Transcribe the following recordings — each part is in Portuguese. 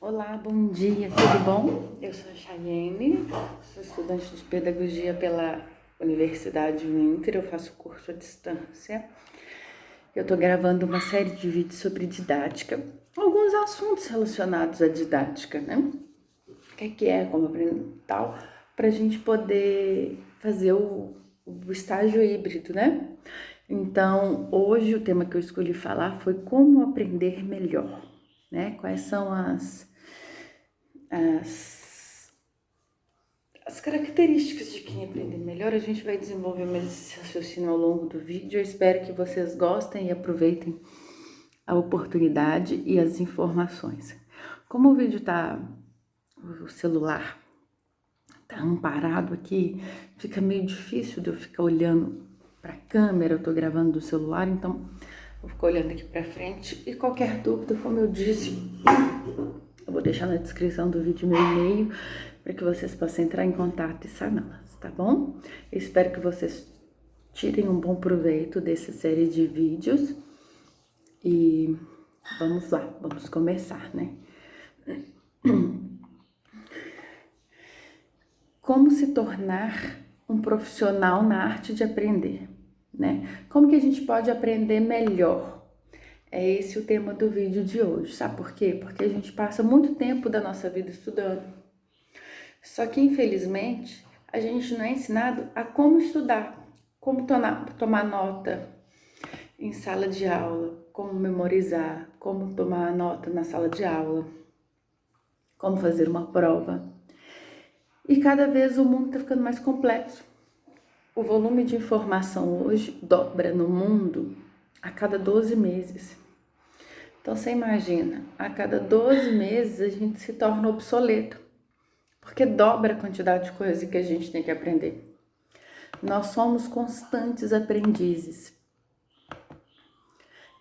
Olá, bom dia, tudo bom? Eu sou a Chayene, sou estudante de pedagogia pela Universidade Uninter, eu faço curso à distância. Eu tô gravando uma série de vídeos sobre didática, alguns assuntos relacionados à didática, né? O que é, como aprender e tal, pra gente poder fazer o estágio híbrido, né? Então, hoje o tema que eu escolhi falar foi como aprender melhor, né? Quais são as, as características de quem aprende melhor. A gente vai desenvolver mais esse raciocínio ao longo do vídeo. Eu espero que vocês gostem e aproveitem a oportunidade e as informações. Como o vídeo o celular tá amparado aqui, fica meio difícil de eu ficar olhando para a câmera. Eu tô gravando do celular, então vou ficar olhando aqui para frente. E qualquer dúvida, como eu disse, eu vou deixar na descrição do vídeo meu e-mail para que vocês possam entrar em contato e saná-las, tá bom? Eu espero que vocês tirem um bom proveito dessa série de vídeos e vamos lá, vamos começar, né? Como se tornar um profissional na arte de aprender, né? Como que a gente pode aprender melhor? É esse o tema do vídeo de hoje, sabe por quê? Porque a gente passa muito tempo da nossa vida estudando. Só que, infelizmente, a gente não é ensinado a como estudar, como tomar nota em sala de aula, como memorizar, como tomar nota na sala de aula, como fazer uma prova. E cada vez o mundo está ficando mais complexo. O volume de informação hoje dobra no mundo a cada 12 meses. Então, você imagina, a cada 12 meses a gente se torna obsoleto, porque dobra a quantidade de coisa que a gente tem que aprender. Nós somos constantes aprendizes.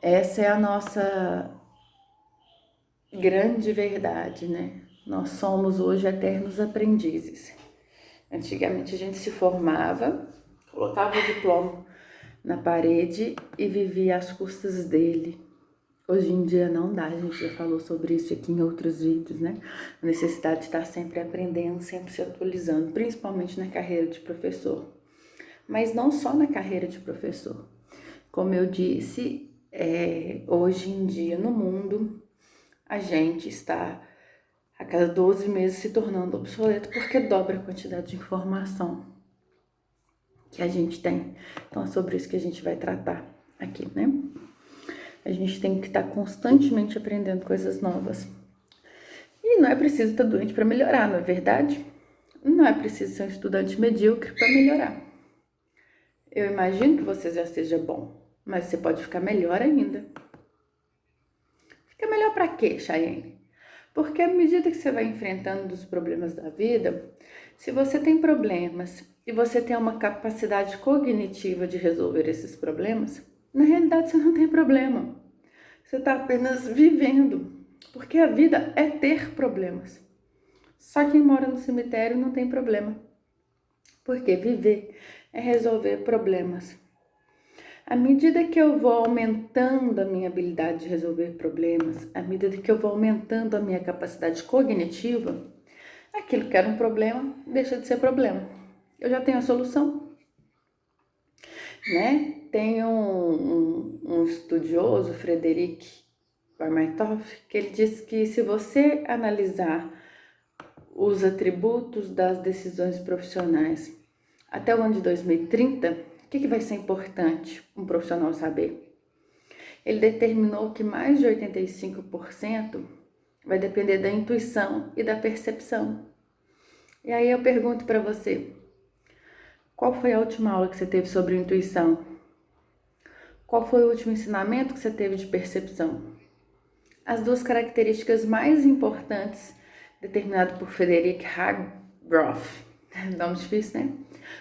Essa é a nossa grande verdade, né? Nós somos hoje eternos aprendizes. Antigamente a gente se formava, colocava o diploma na parede e vivia às custas dele. Hoje em dia não dá, a gente já falou sobre isso aqui em outros vídeos, né? A necessidade de estar sempre aprendendo, sempre se atualizando, principalmente na carreira de professor. Mas não só na carreira de professor. Como eu disse, hoje em dia no mundo, a gente está a cada 12 meses se tornando obsoleto porque dobra a quantidade de informação que a gente tem. Então é sobre isso que a gente vai tratar aqui, né? A gente tem que estar constantemente aprendendo coisas novas. E não é preciso estar doente para melhorar, não é verdade? Não é preciso ser um estudante medíocre para melhorar. Eu imagino que você já seja bom, mas você pode ficar melhor ainda. Fica melhor para quê, Chayene? Porque à medida que você vai enfrentando os problemas da vida, se você tem problemas e você tem uma capacidade cognitiva de resolver esses problemas, na realidade você não tem problema. Você está apenas vivendo, porque a vida é ter problemas. Só quem mora no cemitério não tem problema, porque viver é resolver problemas. À medida que eu vou aumentando a minha habilidade de resolver problemas, à medida que eu vou aumentando a minha capacidade cognitiva, aquilo que era um problema deixa de ser problema. Eu já tenho a solução, né? Tem um estudioso, Frederic Parmatoff, que ele diz que se você analisar os atributos das decisões profissionais até o ano de 2030, o que vai ser importante um profissional saber? Ele determinou que mais de 85% vai depender da intuição e da percepção. E aí eu pergunto para você, qual foi a última aula que você teve sobre intuição? Qual foi o último ensinamento que você teve de percepção? As duas características mais importantes determinado por Frederick Harbroff, nome difícil, né?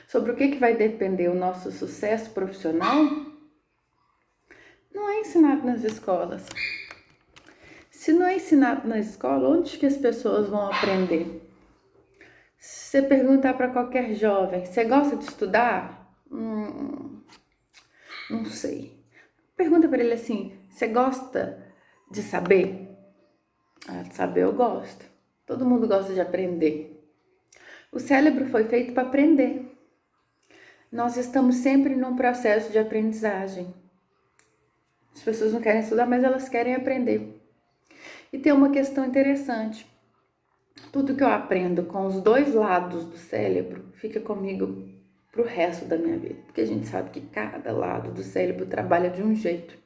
Sobre o que vai depender o nosso sucesso profissional, não é ensinado nas escolas. Se não é ensinado na escola, onde que as pessoas vão aprender? Se você perguntar para qualquer jovem, você gosta de estudar? Não sei. Pergunta para ele assim, você gosta de saber? Saber eu gosto. Todo mundo gosta de aprender. O cérebro foi feito para aprender. Nós estamos sempre num processo de aprendizagem. As pessoas não querem estudar, mas elas querem aprender. E tem uma questão interessante. Tudo que eu aprendo com os dois lados do cérebro fica comigo pro resto da minha vida. Porque a gente sabe que cada lado do cérebro trabalha de um jeito.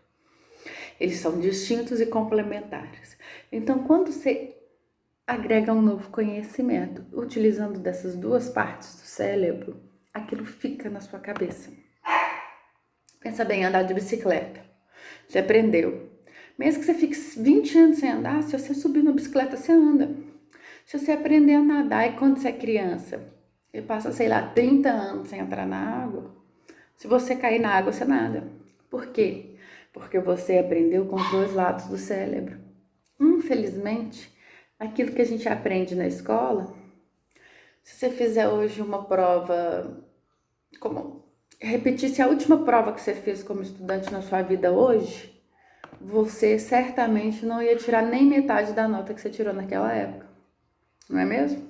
Eles são distintos e complementares. Então, quando você agrega um novo conhecimento, utilizando dessas duas partes do cérebro, aquilo fica na sua cabeça. Pensa bem, andar de bicicleta. Você aprendeu. Mesmo que você fique 20 anos sem andar, se você subir na bicicleta, você anda. Se você aprender a nadar e quando você é criança, e passa, sei lá, 30 anos sem entrar na água, se você cair na água, você nada. Por quê? Porque você aprendeu com os dois lados do cérebro. Infelizmente, aquilo que a gente aprende na escola, se você fizer hoje uma prova, repetisse a última prova que você fez como estudante na sua vida hoje, você certamente não ia tirar nem metade da nota que você tirou naquela época. Não é mesmo?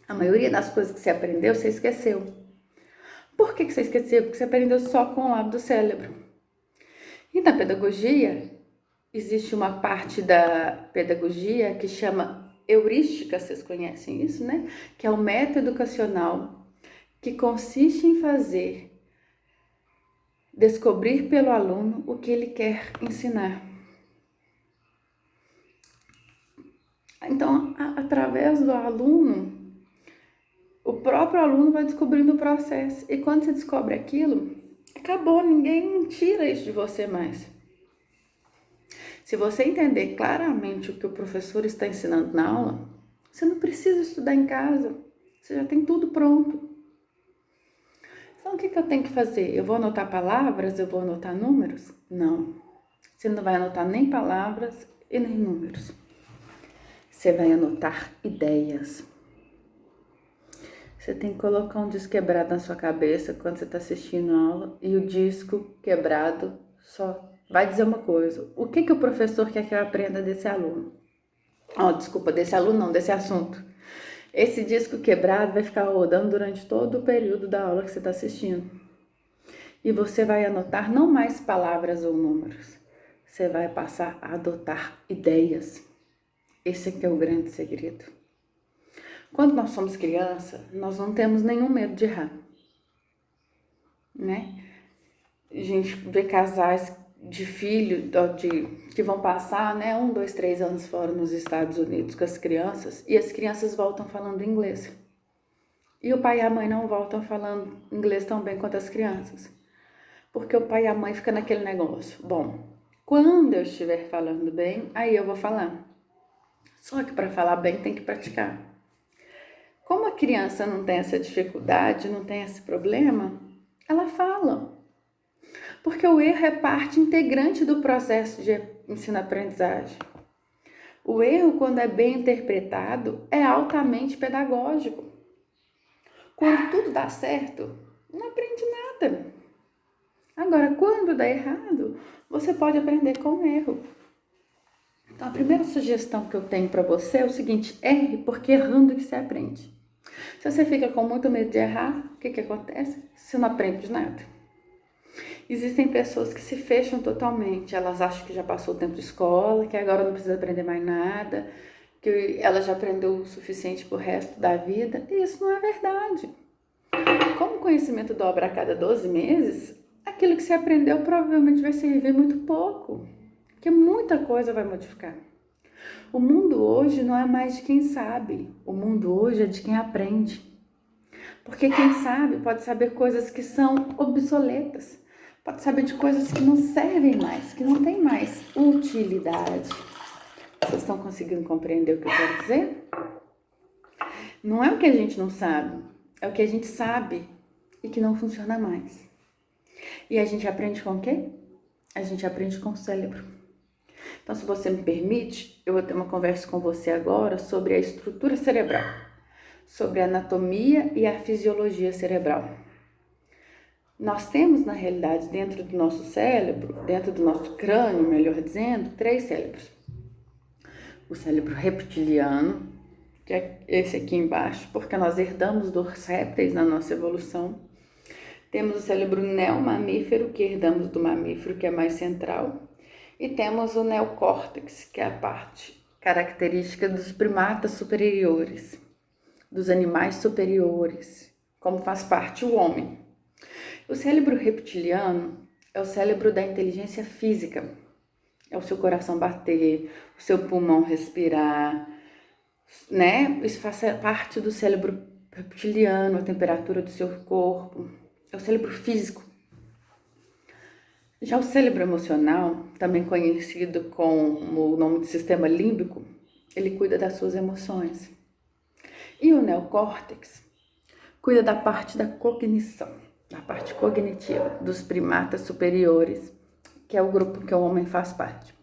A maioria das coisas que você aprendeu, você esqueceu. Por que você esqueceu? Porque você aprendeu só com o lado do cérebro. E na pedagogia, existe uma parte da pedagogia que chama heurística, vocês conhecem isso, né? Que é o método educacional que consiste em descobrir pelo aluno o que ele quer ensinar. Então, através do aluno, o próprio aluno vai descobrindo o processo. E quando você descobre aquilo, acabou, ninguém tira isso de você mais. Se você entender claramente o que o professor está ensinando na aula, você não precisa estudar em casa. Você já tem tudo pronto. Então, o que eu tenho que fazer? Eu vou anotar palavras? Eu vou anotar números? Não. Você não vai anotar nem palavras e nem números. Você vai anotar ideias. Você tem que colocar um disco quebrado na sua cabeça quando você está assistindo a aula e o disco quebrado só vai dizer uma coisa. O que o professor quer que eu aprenda desse aluno? Desse aluno não, desse assunto. Esse disco quebrado vai ficar rodando durante todo o período da aula que você está assistindo. E você vai anotar não mais palavras ou números. Você vai passar a adotar ideias. Esse aqui é o grande segredo. Quando nós somos criança, nós não temos nenhum medo de errar, né? A gente vê casais de filho que vão passar, né, 1, 2, 3 anos fora nos Estados Unidos com as crianças, e as crianças voltam falando inglês. E o pai e a mãe não voltam falando inglês tão bem quanto as crianças. Porque o pai e a mãe ficam naquele negócio. Bom, quando eu estiver falando bem, aí eu vou falar. Só que para falar bem tem que praticar. Como a criança não tem essa dificuldade, não tem esse problema, ela fala. Porque o erro é parte integrante do processo de ensino-aprendizagem. O erro, quando é bem interpretado, é altamente pedagógico. Quando tudo dá certo, não aprende nada. Agora, quando dá errado, você pode aprender com o erro. Então, a primeira sugestão que eu tenho para você é o seguinte: erre, porque errando que você aprende. Se você fica com muito medo de errar, o que acontece? Você não aprende nada. Existem pessoas que se fecham totalmente, elas acham que já passou o tempo de escola, que agora não precisa aprender mais nada, que ela já aprendeu o suficiente pro resto da vida, e isso não é verdade. Como o conhecimento dobra a cada 12 meses, aquilo que você aprendeu provavelmente vai servir muito pouco, porque muita coisa vai modificar. O mundo hoje não é mais de quem sabe, o mundo hoje é de quem aprende. Porque quem sabe pode saber coisas que são obsoletas, pode saber de coisas que não servem mais, que não têm mais utilidade. Vocês estão conseguindo compreender o que eu quero dizer? Não é o que a gente não sabe, é o que a gente sabe e que não funciona mais. E a gente aprende com o quê? A gente aprende com o cérebro. Então, se você me permite, eu vou ter uma conversa com você agora sobre a estrutura cerebral, sobre a anatomia e a fisiologia cerebral. Nós temos, na realidade, dentro do nosso cérebro, dentro do nosso crânio, melhor dizendo, 3 cérebros. o cérebro reptiliano, que é esse aqui embaixo, porque nós herdamos dos répteis na nossa evolução. Temos o cérebro neomamífero, que herdamos do mamífero, que é mais central. E temos o neocórtex, que é a parte característica dos primatas superiores, dos animais superiores, como faz parte o homem. O cérebro reptiliano é o cérebro da inteligência física. É o seu coração bater, o seu pulmão respirar, né? Isso faz parte do cérebro reptiliano, a temperatura do seu corpo. É o cérebro físico. Já o cérebro emocional, também conhecido com o nome de sistema límbico, ele cuida das suas emoções. E o neocórtex cuida da parte da cognição, da parte cognitiva dos primatas superiores, que é o grupo que o homem faz parte.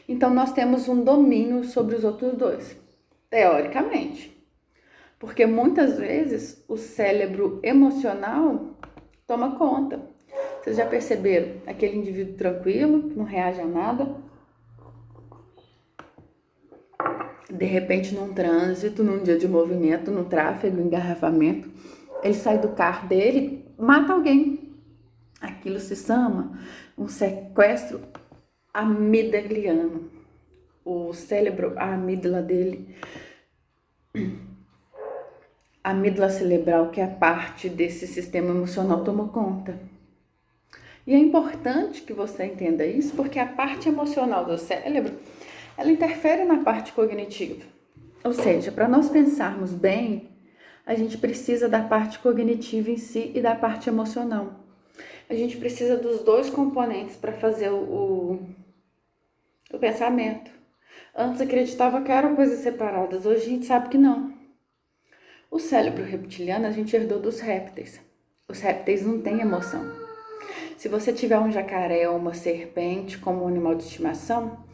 Então, nós temos um domínio sobre os outros dois, teoricamente. Porque muitas vezes o cérebro emocional toma conta. Vocês já perceberam? Aquele indivíduo tranquilo, que não reage a nada, de repente num trânsito, num dia de movimento, no tráfego, engarrafamento, ele sai do carro dele, mata alguém. Aquilo se chama um sequestro amigdaliano. O cérebro, a amígdala dele, a amígdala cerebral, que é parte desse sistema emocional, tomou conta. E é importante que você entenda isso, porque a parte emocional do cérebro, ela interfere na parte cognitiva. Ou seja, para nós pensarmos bem, a gente precisa da parte cognitiva em si e da parte emocional. A gente precisa dos dois componentes para fazer o pensamento. Antes acreditava que eram coisas separadas, hoje a gente sabe que não. O cérebro reptiliano a gente herdou dos répteis. Os répteis não têm emoção. Se você tiver um jacaré ou uma serpente como um animal de estimação,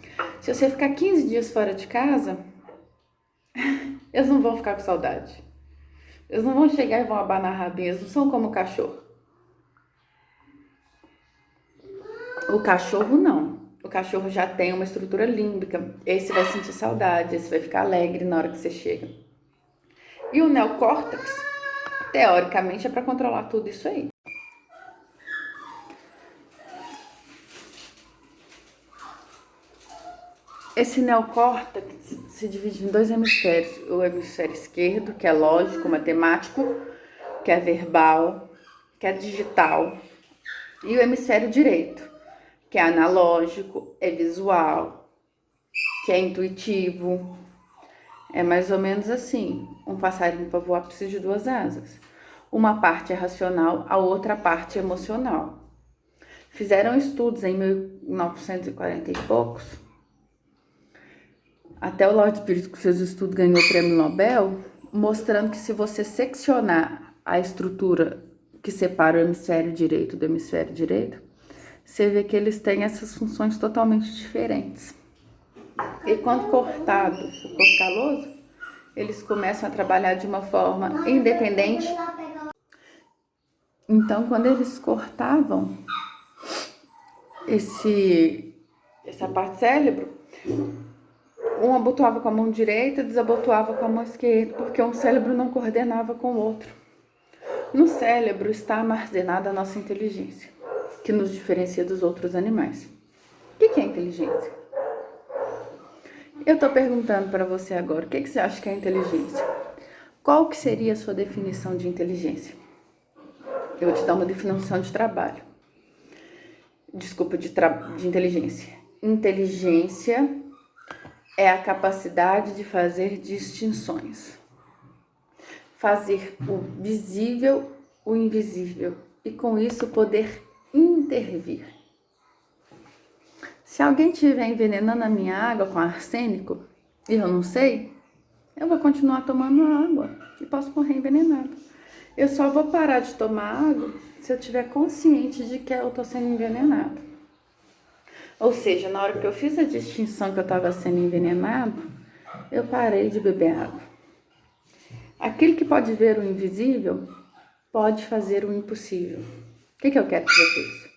se você ficar 15 dias fora de casa, eles não vão ficar com saudade. Eles não vão chegar e vão abanar a rabinha, eles não são como o cachorro. O cachorro não. O cachorro já tem uma estrutura límbica. Esse vai sentir saudade, esse vai ficar alegre na hora que você chega. E o neocórtex, teoricamente, é para controlar tudo isso aí. Esse neocórtex se divide em dois hemisférios. O hemisfério esquerdo, que é lógico, matemático, que é verbal, que é digital. E o hemisfério direito, que é analógico, é visual, que é intuitivo. É mais ou menos assim. Um passarinho para voar precisa de duas asas. Uma parte é racional, a outra parte é emocional. Fizeram estudos em 1940 e poucos. Até o Lord Pires, que fez o estudo, ganhou o prêmio Nobel, mostrando que se você seccionar a estrutura que separa o hemisfério direito do hemisfério direito, você vê que eles têm essas funções totalmente diferentes. E quando cortado, ficou caloso, eles começam a trabalhar de uma forma independente. Então, quando eles cortavam essa parte do cérebro, um abotoava com a mão direita, desabotoava com a mão esquerda, porque um cérebro não coordenava com o outro. No cérebro está armazenada a nossa inteligência, que nos diferencia dos outros animais. O que é inteligência? Eu estou perguntando para você agora, o que você acha que é inteligência? Qual que seria a sua definição de inteligência? Eu vou te dar uma definição de trabalho. Desculpa, de inteligência. Inteligência é a capacidade de fazer distinções. Fazer o visível, o invisível. E com isso poder intervir. Se alguém estiver envenenando a minha água com arsênico e eu não sei, eu vou continuar tomando água e posso morrer envenenado. Eu só vou parar de tomar água se eu estiver consciente de que eu estou sendo envenenado. Ou seja, na hora que eu fiz a distinção que eu estava sendo envenenado, eu parei de beber água. Aquele que pode ver o invisível pode fazer o impossível. O que eu quero dizer com isso?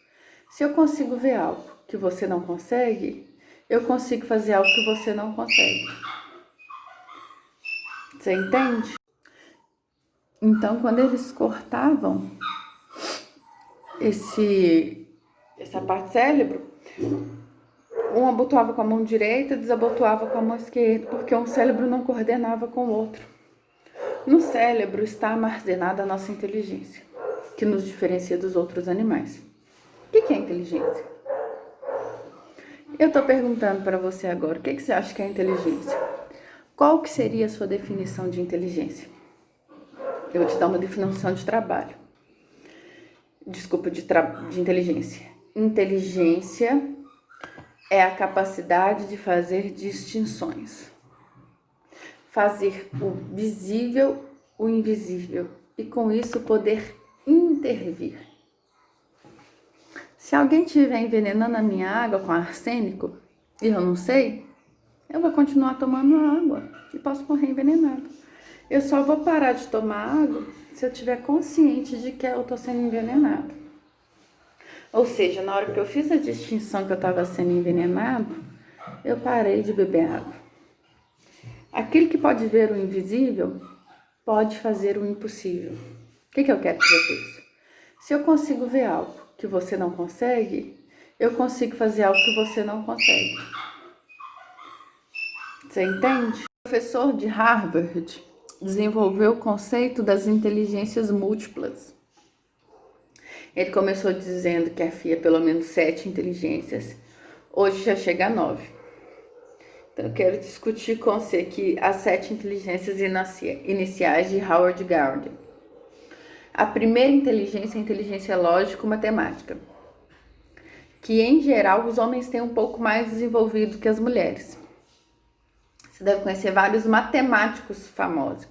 Se eu consigo ver algo que você não consegue, eu consigo fazer algo que você não consegue. Você entende? Então, quando eles cortavam essa parte do cérebro, um abotoava com a mão direita, desabotoava com a mão esquerda, porque um cérebro não coordenava com o outro. No cérebro está armazenada a nossa inteligência, que nos diferencia dos outros animais. O que é inteligência? Eu estou perguntando para você agora, o que você acha que é inteligência? Qual que seria a sua definição de inteligência? Eu vou te dar uma definição de trabalho. Desculpa, de inteligência. Inteligência é a capacidade de fazer distinções. Fazer o visível, o invisível. E com isso poder intervir. Se alguém estiver envenenando a minha água com arsênico e eu não sei, eu vou continuar tomando água e posso morrer envenenado. Eu só vou parar de tomar água se eu estiver consciente de que eu estou sendo envenenado. Ou seja, na hora que eu fiz a distinção que eu estava sendo envenenado, eu parei de beber água. Aquele que pode ver o invisível pode fazer o impossível. O que eu quero dizer com isso? Se eu consigo ver algo que você não consegue, eu consigo fazer algo que você não consegue. Você entende? O professor de Harvard desenvolveu o conceito das inteligências múltiplas. Ele começou dizendo que havia pelo menos 7 inteligências. Hoje já chega a 9. Então eu quero discutir com você que as 7 inteligências iniciais de Howard Gardner. A primeira inteligência é a inteligência lógico-matemática, que em geral os homens têm um pouco mais desenvolvido que as mulheres. Você deve conhecer vários matemáticos famosos.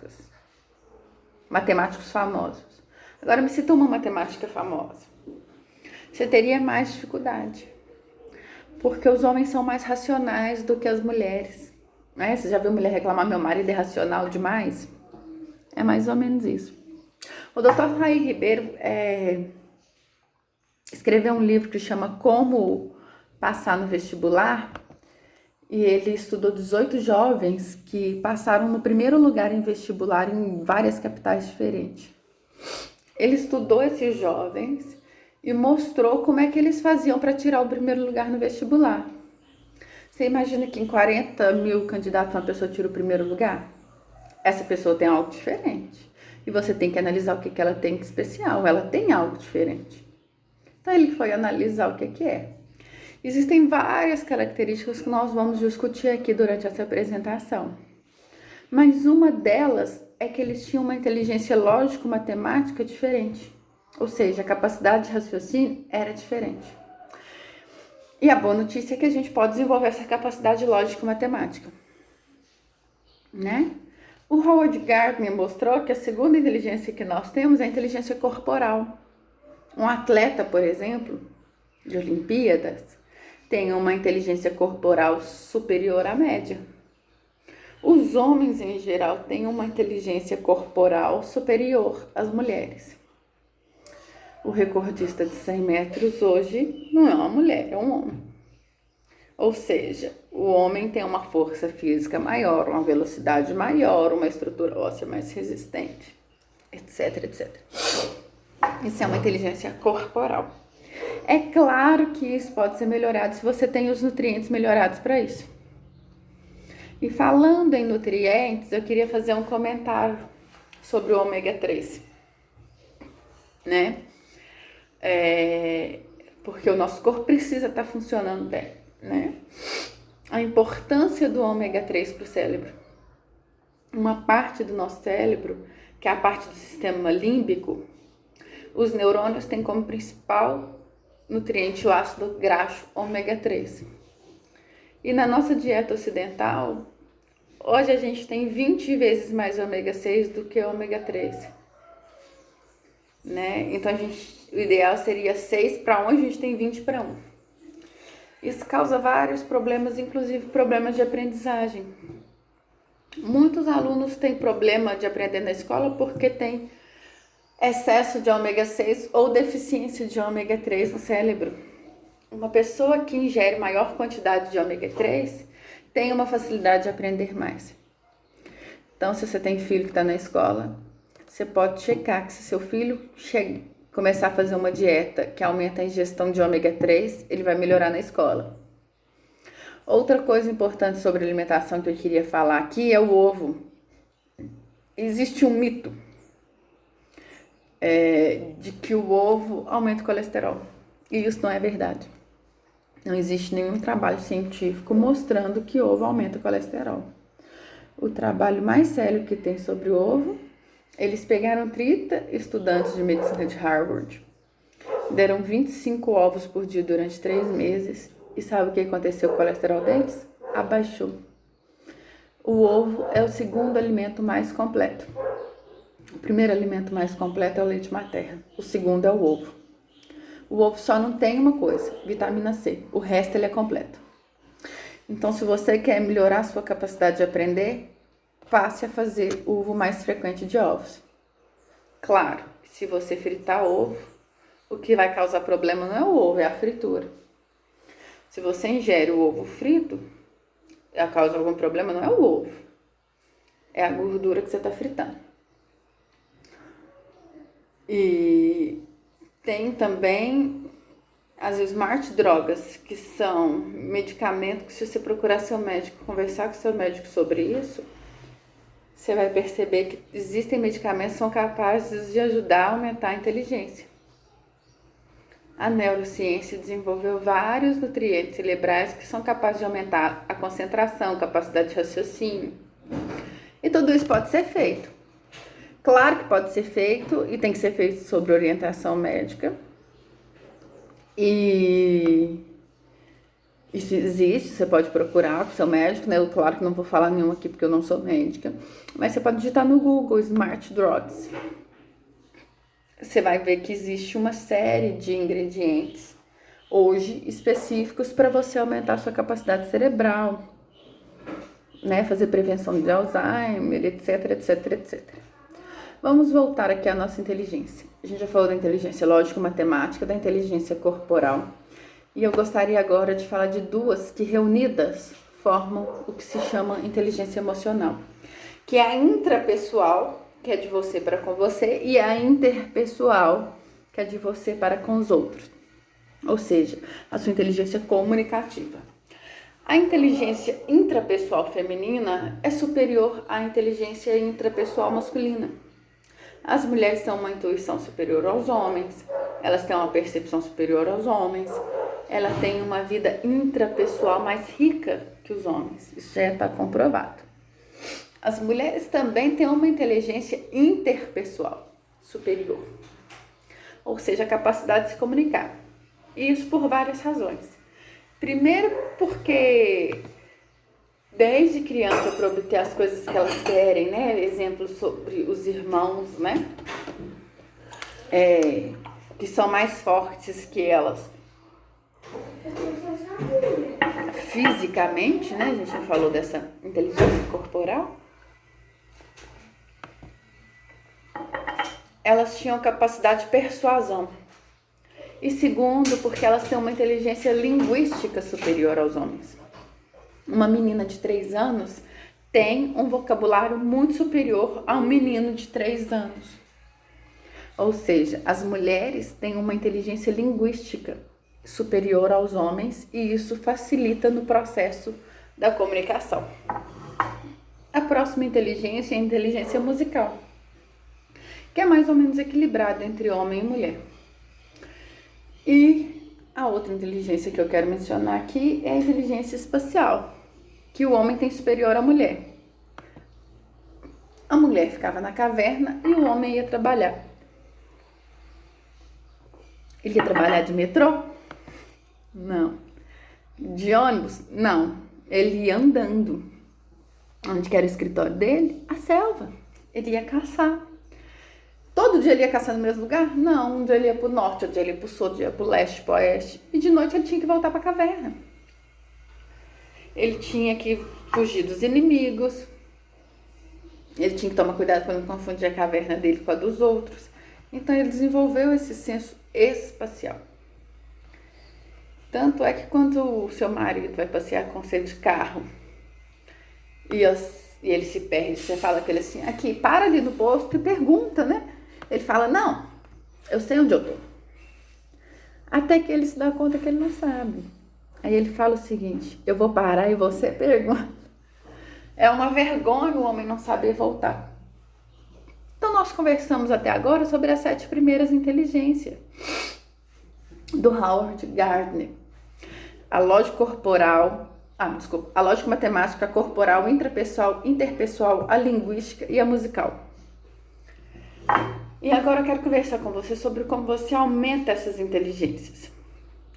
Agora me cita uma matemática famosa. Você teria mais dificuldade, porque os homens são mais racionais do que as mulheres. Né? Você já viu mulher reclamar, meu marido é racional demais? É mais ou menos isso. O Dr. Raí Ribeiro escreveu um livro que chama Como Passar no Vestibular, e ele estudou 18 jovens que passaram no primeiro lugar em vestibular em várias capitais diferentes. Ele estudou esses jovens e mostrou como é que eles faziam para tirar o primeiro lugar no vestibular. Você imagina que em 40 mil candidatos uma pessoa tira o primeiro lugar? Essa pessoa tem algo diferente. E você tem que analisar o que ela tem de especial. Ela tem algo diferente. Então ele foi analisar o que é. Existem várias características que nós vamos discutir aqui durante essa apresentação. Mas uma delas é que eles tinham uma inteligência lógico-matemática diferente. Ou seja, a capacidade de raciocínio era diferente. E a boa notícia é que a gente pode desenvolver essa capacidade lógico-matemática. Né? O Howard Gardner mostrou que a segunda inteligência que nós temos é a inteligência corporal. Um atleta, por exemplo, de Olimpíadas, tem uma inteligência corporal superior à média. Os homens, em geral, têm uma inteligência corporal superior às mulheres. O recordista de 100 metros hoje não é uma mulher, é um homem. Ou seja, o homem tem uma força física maior, uma velocidade maior, uma estrutura óssea mais resistente, etc, etc. Isso é uma inteligência corporal. É claro que isso pode ser melhorado se você tem os nutrientes melhorados para isso. E falando em nutrientes, eu queria fazer um comentário sobre o ômega 3, né? Porque o nosso corpo precisa estar funcionando bem, né? A importância do ômega 3 para o cérebro. Uma parte do nosso cérebro, que é a parte do sistema límbico, os neurônios têm como principal nutriente o ácido graxo ômega 3. E na nossa dieta ocidental, hoje a gente tem 20 vezes mais ômega 6 do que ômega 3. Né? Então o ideal seria 6 para 1, a gente tem 20 para 1. Isso causa vários problemas, inclusive problemas de aprendizagem. Muitos alunos têm problema de aprender na escola porque tem excesso de ômega 6 ou deficiência de ômega 3 no cérebro. Uma pessoa que ingere maior quantidade de ômega 3 tem uma facilidade de aprender mais. Então, se você tem filho que está na escola, você pode checar que se seu filho começar a fazer uma dieta que aumenta a ingestão de ômega 3, ele vai melhorar na escola. Outra coisa importante sobre alimentação que eu queria falar aqui é o ovo. Existe um mito de que o ovo aumenta o colesterol. E isso não é verdade. Não existe nenhum trabalho científico mostrando que o ovo aumenta o colesterol. O trabalho mais sério que tem sobre o ovo, eles pegaram 30 estudantes de medicina de Harvard, deram 25 ovos por dia durante 3 meses e sabe o que aconteceu com o colesterol deles? Abaixou. O ovo é o segundo alimento mais completo. O primeiro alimento mais completo é o leite materno, o segundo é o ovo. O ovo só não tem uma coisa, vitamina C, o resto ele é completo. Então, se você quer melhorar a sua capacidade de aprender, passe a fazer uso mais frequente de ovos. Claro, se você fritar ovo, o que vai causar problema não é o ovo, é a fritura. Se você ingere o ovo frito, a causa algum problema não é o ovo, é a gordura que você está fritando. E tem também as smart drogas, que são medicamentos que, se você procurar seu médico, conversar com seu médico sobre isso, você vai perceber que existem medicamentos que são capazes de ajudar a aumentar a inteligência. A neurociência desenvolveu vários nutrientes cerebrais que são capazes de aumentar a concentração, capacidade de raciocínio. E tudo isso pode ser feito. Claro que pode ser feito e tem que ser feito sob orientação médica. E isso existe, você pode procurar com o seu médico, né? Eu, claro que não vou falar nenhum aqui porque eu não sou médica, mas você pode digitar no Google Smart Drugs. Você vai ver que existe uma série de ingredientes hoje específicos para você aumentar a sua capacidade cerebral, né? Fazer prevenção de Alzheimer, etc, etc, etc. Vamos voltar aqui à nossa inteligência. A gente já falou da inteligência lógico-matemática, da inteligência corporal. E eu gostaria agora de falar de duas que reunidas formam o que se chama inteligência emocional. Que é a intrapessoal, que é de você para com você, e a interpessoal, que é de você para com os outros. Ou seja, a sua inteligência comunicativa. A inteligência intrapessoal feminina é superior à inteligência intrapessoal masculina. As mulheres têm uma intuição superior aos homens, elas têm uma percepção superior aos homens, elas têm uma vida intrapessoal mais rica que os homens, isso já está comprovado. As mulheres também têm uma inteligência interpessoal superior, ou seja, a capacidade de se comunicar. E isso por várias razões. Primeiro, porque desde criança, para obter as coisas que elas querem, né? Exemplos sobre os irmãos, né? Que são mais fortes que elas fisicamente, né? A gente já falou dessa inteligência corporal. Elas tinham capacidade de persuasão. E segundo, porque elas têm uma inteligência linguística superior aos homens. Uma menina de 3 anos tem um vocabulário muito superior a um menino de 3 anos. Ou seja, as mulheres têm uma inteligência linguística superior aos homens e isso facilita no processo da comunicação. A próxima inteligência é a inteligência musical, que é mais ou menos equilibrada entre homem e mulher. E a outra inteligência que eu quero mencionar aqui é a inteligência espacial, que o homem tem superior à mulher. A mulher ficava na caverna e o homem ia trabalhar. Ele ia trabalhar de metrô? Não. De ônibus? Não. Ele ia andando. Onde que era o escritório dele? A selva. Ele ia caçar. Todo dia ele ia caçar no mesmo lugar? Não. Um dia ele ia pro norte, outro dia ele ia pro sul, outro dia pro leste, pro oeste. E de noite ele tinha que voltar pra caverna. Ele tinha que fugir dos inimigos. Ele tinha que tomar cuidado para não confundir a caverna dele com a dos outros. Então ele desenvolveu esse senso espacial. Tanto é que quando o seu marido vai passear com você de carro e ele se perde, você fala com ele assim, aqui, para ali no posto e pergunta, né? Ele fala, não, eu sei onde eu tô. Até que ele se dá conta que ele não sabe. Aí ele fala o seguinte, eu vou parar e você pergunta. É uma vergonha o homem não saber voltar. Então nós conversamos até agora sobre as 7 primeiras inteligências do Howard Gardner. A lógica corporal, a lógica matemática corporal, intrapessoal, interpessoal, a linguística e a musical. E agora eu quero conversar com você sobre como você aumenta essas inteligências.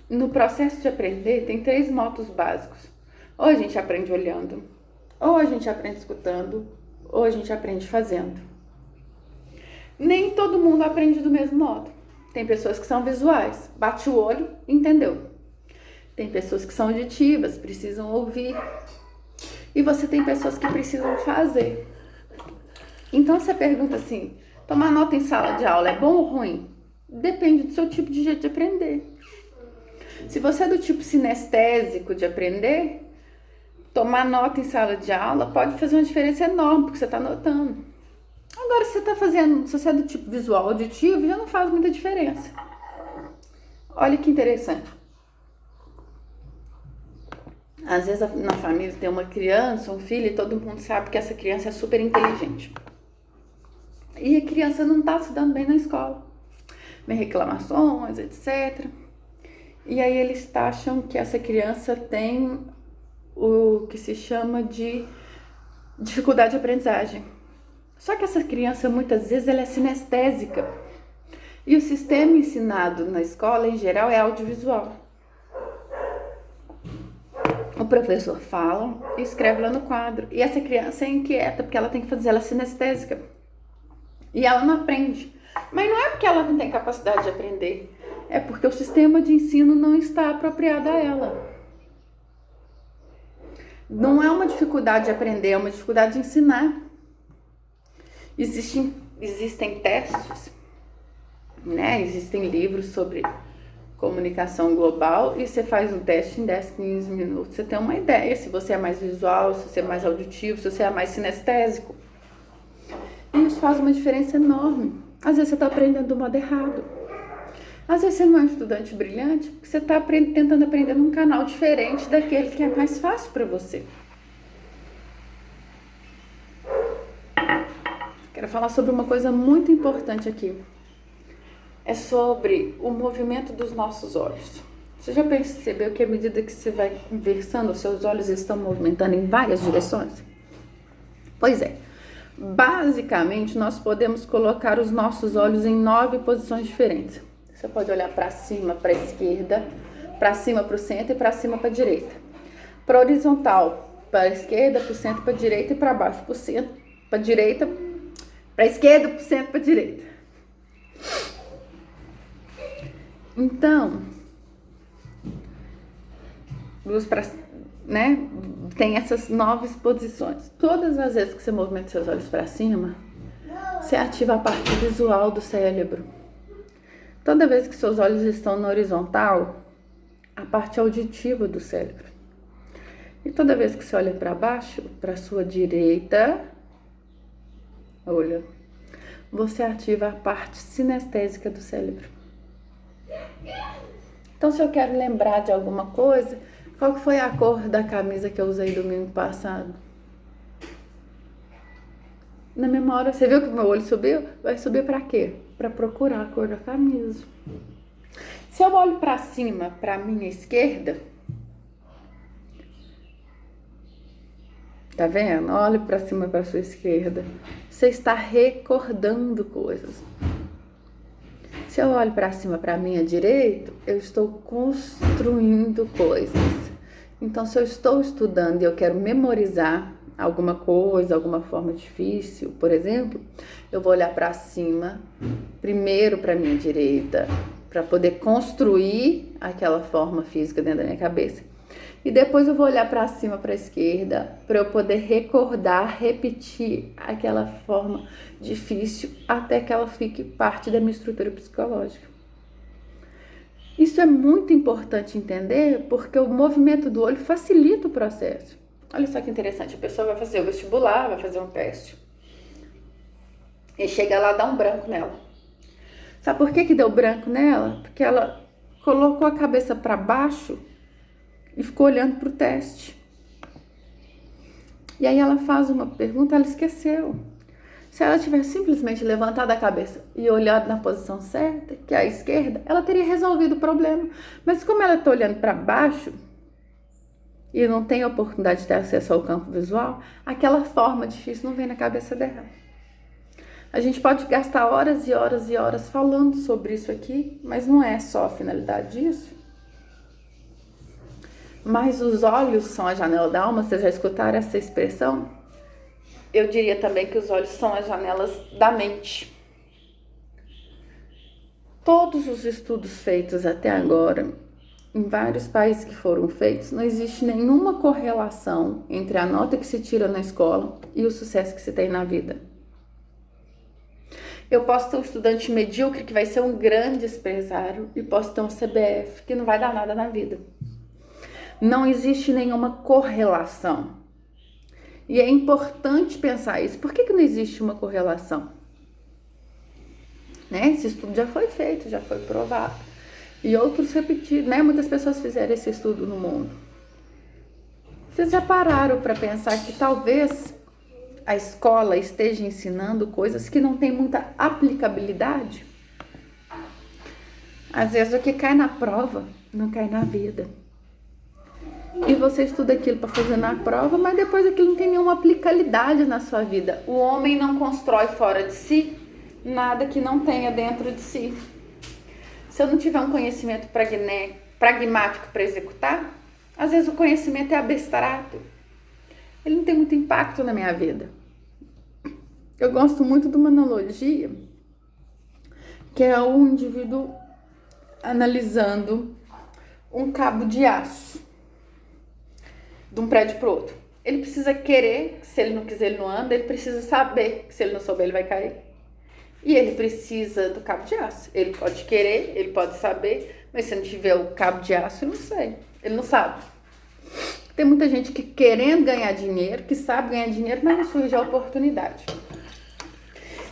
No processo de aprender, tem 3 modos básicos. Ou a gente aprende olhando, ou a gente aprende escutando, ou a gente aprende fazendo. Nem todo mundo aprende do mesmo modo. Tem pessoas que são visuais, bate o olho, entendeu. Tem pessoas que são auditivas, precisam ouvir. E você tem pessoas que precisam fazer. Então você pergunta assim, tomar nota em sala de aula é bom ou ruim? Depende do seu tipo de jeito de aprender. Se você é do tipo sinestésico de aprender, tomar nota em sala de aula pode fazer uma diferença enorme, porque você está anotando. Agora, se você é do tipo visual auditivo, já não faz muita diferença. Olha que interessante. Às vezes na família tem uma criança, um filho, e todo mundo sabe que essa criança é super inteligente. E a criança não está se dando bem na escola. Vem reclamações, etc. E aí eles acham que essa criança tem o que se chama de dificuldade de aprendizagem. Só que essa criança, muitas vezes, ela é sinestésica. E o sistema ensinado na escola, em geral, é audiovisual. O professor fala e escreve lá no quadro. E essa criança é inquieta, porque ela tem que fazer, ela é sinestésica. E ela não aprende. Mas não é porque ela não tem capacidade de aprender. É porque o sistema de ensino não está apropriado a ela. Não é uma dificuldade de aprender, é uma dificuldade de ensinar. Existem testes, né? Existem livros sobre comunicação global e você faz um teste em 10, 15 minutos. Você tem uma ideia se você é mais visual, se você é mais auditivo, se você é mais sinestésico. E isso faz uma diferença enorme. Às vezes você está aprendendo do modo errado. Às vezes você não é um estudante brilhante porque você está tentando aprender num canal diferente daquele que é mais fácil para você. Quero falar sobre uma coisa muito importante aqui. É sobre o movimento dos nossos olhos. Você já percebeu que à medida que você vai conversando, os seus olhos estão movimentando em várias direções? Pois é. Basicamente, nós podemos colocar os nossos olhos em 9 posições diferentes. Você pode olhar para cima, para a esquerda, para cima, para o centro e para cima, para a direita. Para horizontal, para a esquerda, para o centro, para a direita e para baixo, para o centro, para a direita, para a esquerda, para o centro, para a direita. Então, tem essas 9 posições. Todas as vezes que você movimenta seus olhos para cima, você ativa a parte visual do cérebro. Toda vez que seus olhos estão na horizontal, a parte auditiva do cérebro. E toda vez que você olha para baixo, para a sua direita, olha, você ativa a parte sinestésica do cérebro. Então, se eu quero lembrar de alguma coisa, qual que foi a cor da camisa que eu usei domingo passado? Na memória, você viu que o meu olho subiu? Vai subir para quê? Para procurar a cor da camisa. Se eu olho para cima, para a minha esquerda, tá vendo? Olhe para cima, para a sua esquerda. Você está recordando coisas. Se eu olho para cima, para a minha direita, eu estou construindo coisas. Então, se eu estou estudando e eu quero memorizar alguma coisa, alguma forma difícil, por exemplo, eu vou olhar para cima, primeiro para a minha direita, para poder construir aquela forma física dentro da minha cabeça. E depois eu vou olhar para cima, para a esquerda, para eu poder recordar, repetir aquela forma difícil até que ela fique parte da minha estrutura psicológica. Isso Isso é muito importante entender, porque o movimento do olho facilita o processo. Olha só que interessante, a pessoa vai fazer o vestibular, vai fazer um teste. E chega lá, dá um branco nela. Sabe por que deu branco nela? Porque ela colocou a cabeça para baixo e ficou olhando para o teste. E aí ela faz uma pergunta, ela esqueceu. Se ela tivesse simplesmente levantado a cabeça e olhado na posição certa, que é a esquerda, ela teria resolvido o problema. Mas como ela está olhando para baixo e não tem oportunidade de ter acesso ao campo visual, aquela forma difícil não vem na cabeça dela. A gente pode gastar horas e horas e horas falando sobre isso aqui, mas não é só a finalidade disso. Mas os olhos são a janela da alma, vocês já escutaram essa expressão? Eu diria também que os olhos são as janelas da mente. Todos os estudos feitos até agora, em vários países que foram feitos, não existe nenhuma correlação entre a nota que se tira na escola e o sucesso que se tem na vida. Eu posso ter um estudante medíocre que vai ser um grande empresário e posso ter um CBF que não vai dar nada na vida. Não existe nenhuma correlação. E é importante pensar isso. Por que não existe uma correlação? Né? Esse estudo já foi feito, já foi provado. E outros repetidos, né? Muitas pessoas fizeram esse estudo no mundo. Vocês já pararam para pensar que talvez a escola esteja ensinando coisas que não tem muita aplicabilidade? Às vezes o que cai na prova não cai na vida. E você estuda aquilo para fazer na prova, mas depois aquilo não tem nenhuma aplicabilidade na sua vida. O homem não constrói fora de si nada que não tenha dentro de si. Se eu não tiver um conhecimento pragmático para executar, às vezes o conhecimento é abstrato. Ele não tem muito impacto na minha vida. Eu gosto muito de uma analogia, que é um indivíduo analisando um cabo de aço de um prédio para o outro. Ele precisa querer, que se ele não quiser ele não anda, ele precisa saber, que se ele não souber ele vai cair. E ele precisa do cabo de aço. Ele pode querer, ele pode saber, mas se não tiver o cabo de aço, eu não sei. Ele não sabe. Tem muita gente que querendo ganhar dinheiro, que sabe ganhar dinheiro, mas não surge a oportunidade.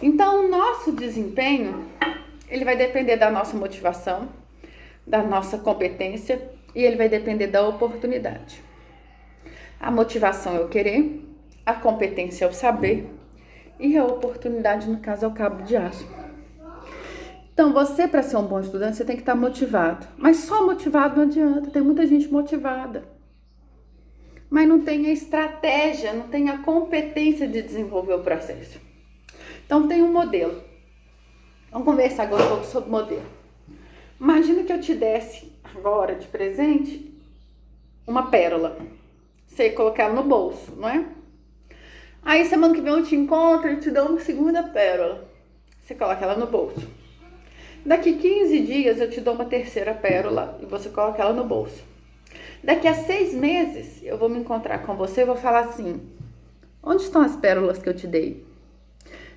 Então, o nosso desempenho, ele vai depender da nossa motivação, da nossa competência e ele vai depender da oportunidade. A motivação é o querer, a competência é o saber e a oportunidade, no caso, é o cabo de aço. Então, você, para ser um bom estudante, você tem que estar motivado. Mas só motivado não adianta, tem muita gente motivada. Mas não tem a estratégia, não tem a competência de desenvolver o processo. Então, tem um modelo. Vamos conversar agora um pouco sobre o modelo. Imagina que eu te desse agora, de presente, uma pérola. Você ia colocar ela no bolso, não é? Aí, semana que vem eu te encontro e te dou uma segunda pérola. Você coloca ela no bolso. Daqui 15 dias eu te dou uma terceira pérola e você coloca ela no bolso. Daqui a 6 meses eu vou me encontrar com você e vou falar assim: onde estão as pérolas que eu te dei?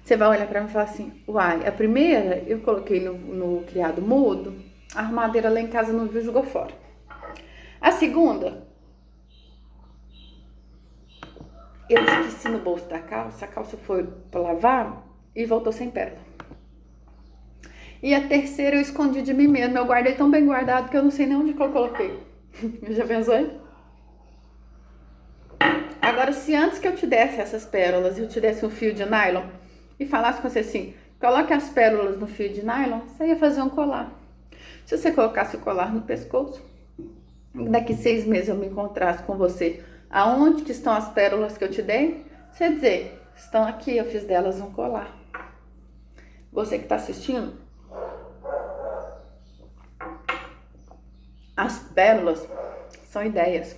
Você vai olhar pra mim e falar assim: uai, a primeira eu coloquei no criado mudo, a armadeira lá em casa não viu, jogou fora. A segunda, eu esqueci no bolso da calça, a calça foi pra lavar e voltou sem pérola. E a terceira eu escondi de mim mesmo, eu guardei tão bem guardado que eu não sei nem onde que eu coloquei. Já pensou aí? Agora, se antes que eu te desse essas pérolas e eu te desse um fio de nylon e falasse com você assim: coloque as pérolas no fio de nylon, você ia fazer um colar. Se você colocasse o colar no pescoço, daqui 6 meses eu me encontrasse com você, aonde que estão as pérolas que eu te dei? Você ia dizer: estão aqui, eu fiz delas um colar. Você que está assistindo, as pérolas são ideias.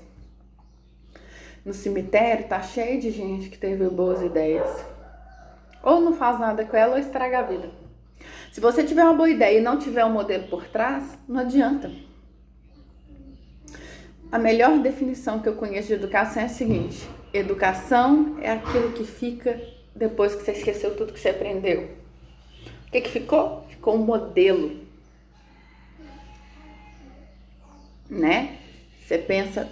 No cemitério tá cheio de gente que teve boas ideias. Ou não faz nada com ela ou estraga a vida. Se você tiver uma boa ideia e não tiver um modelo por trás, não adianta. A melhor definição que eu conheço de educação é a seguinte: educação é aquilo que fica depois que você esqueceu tudo que você aprendeu. O que ficou? Ficou um modelo. né? Você pensa...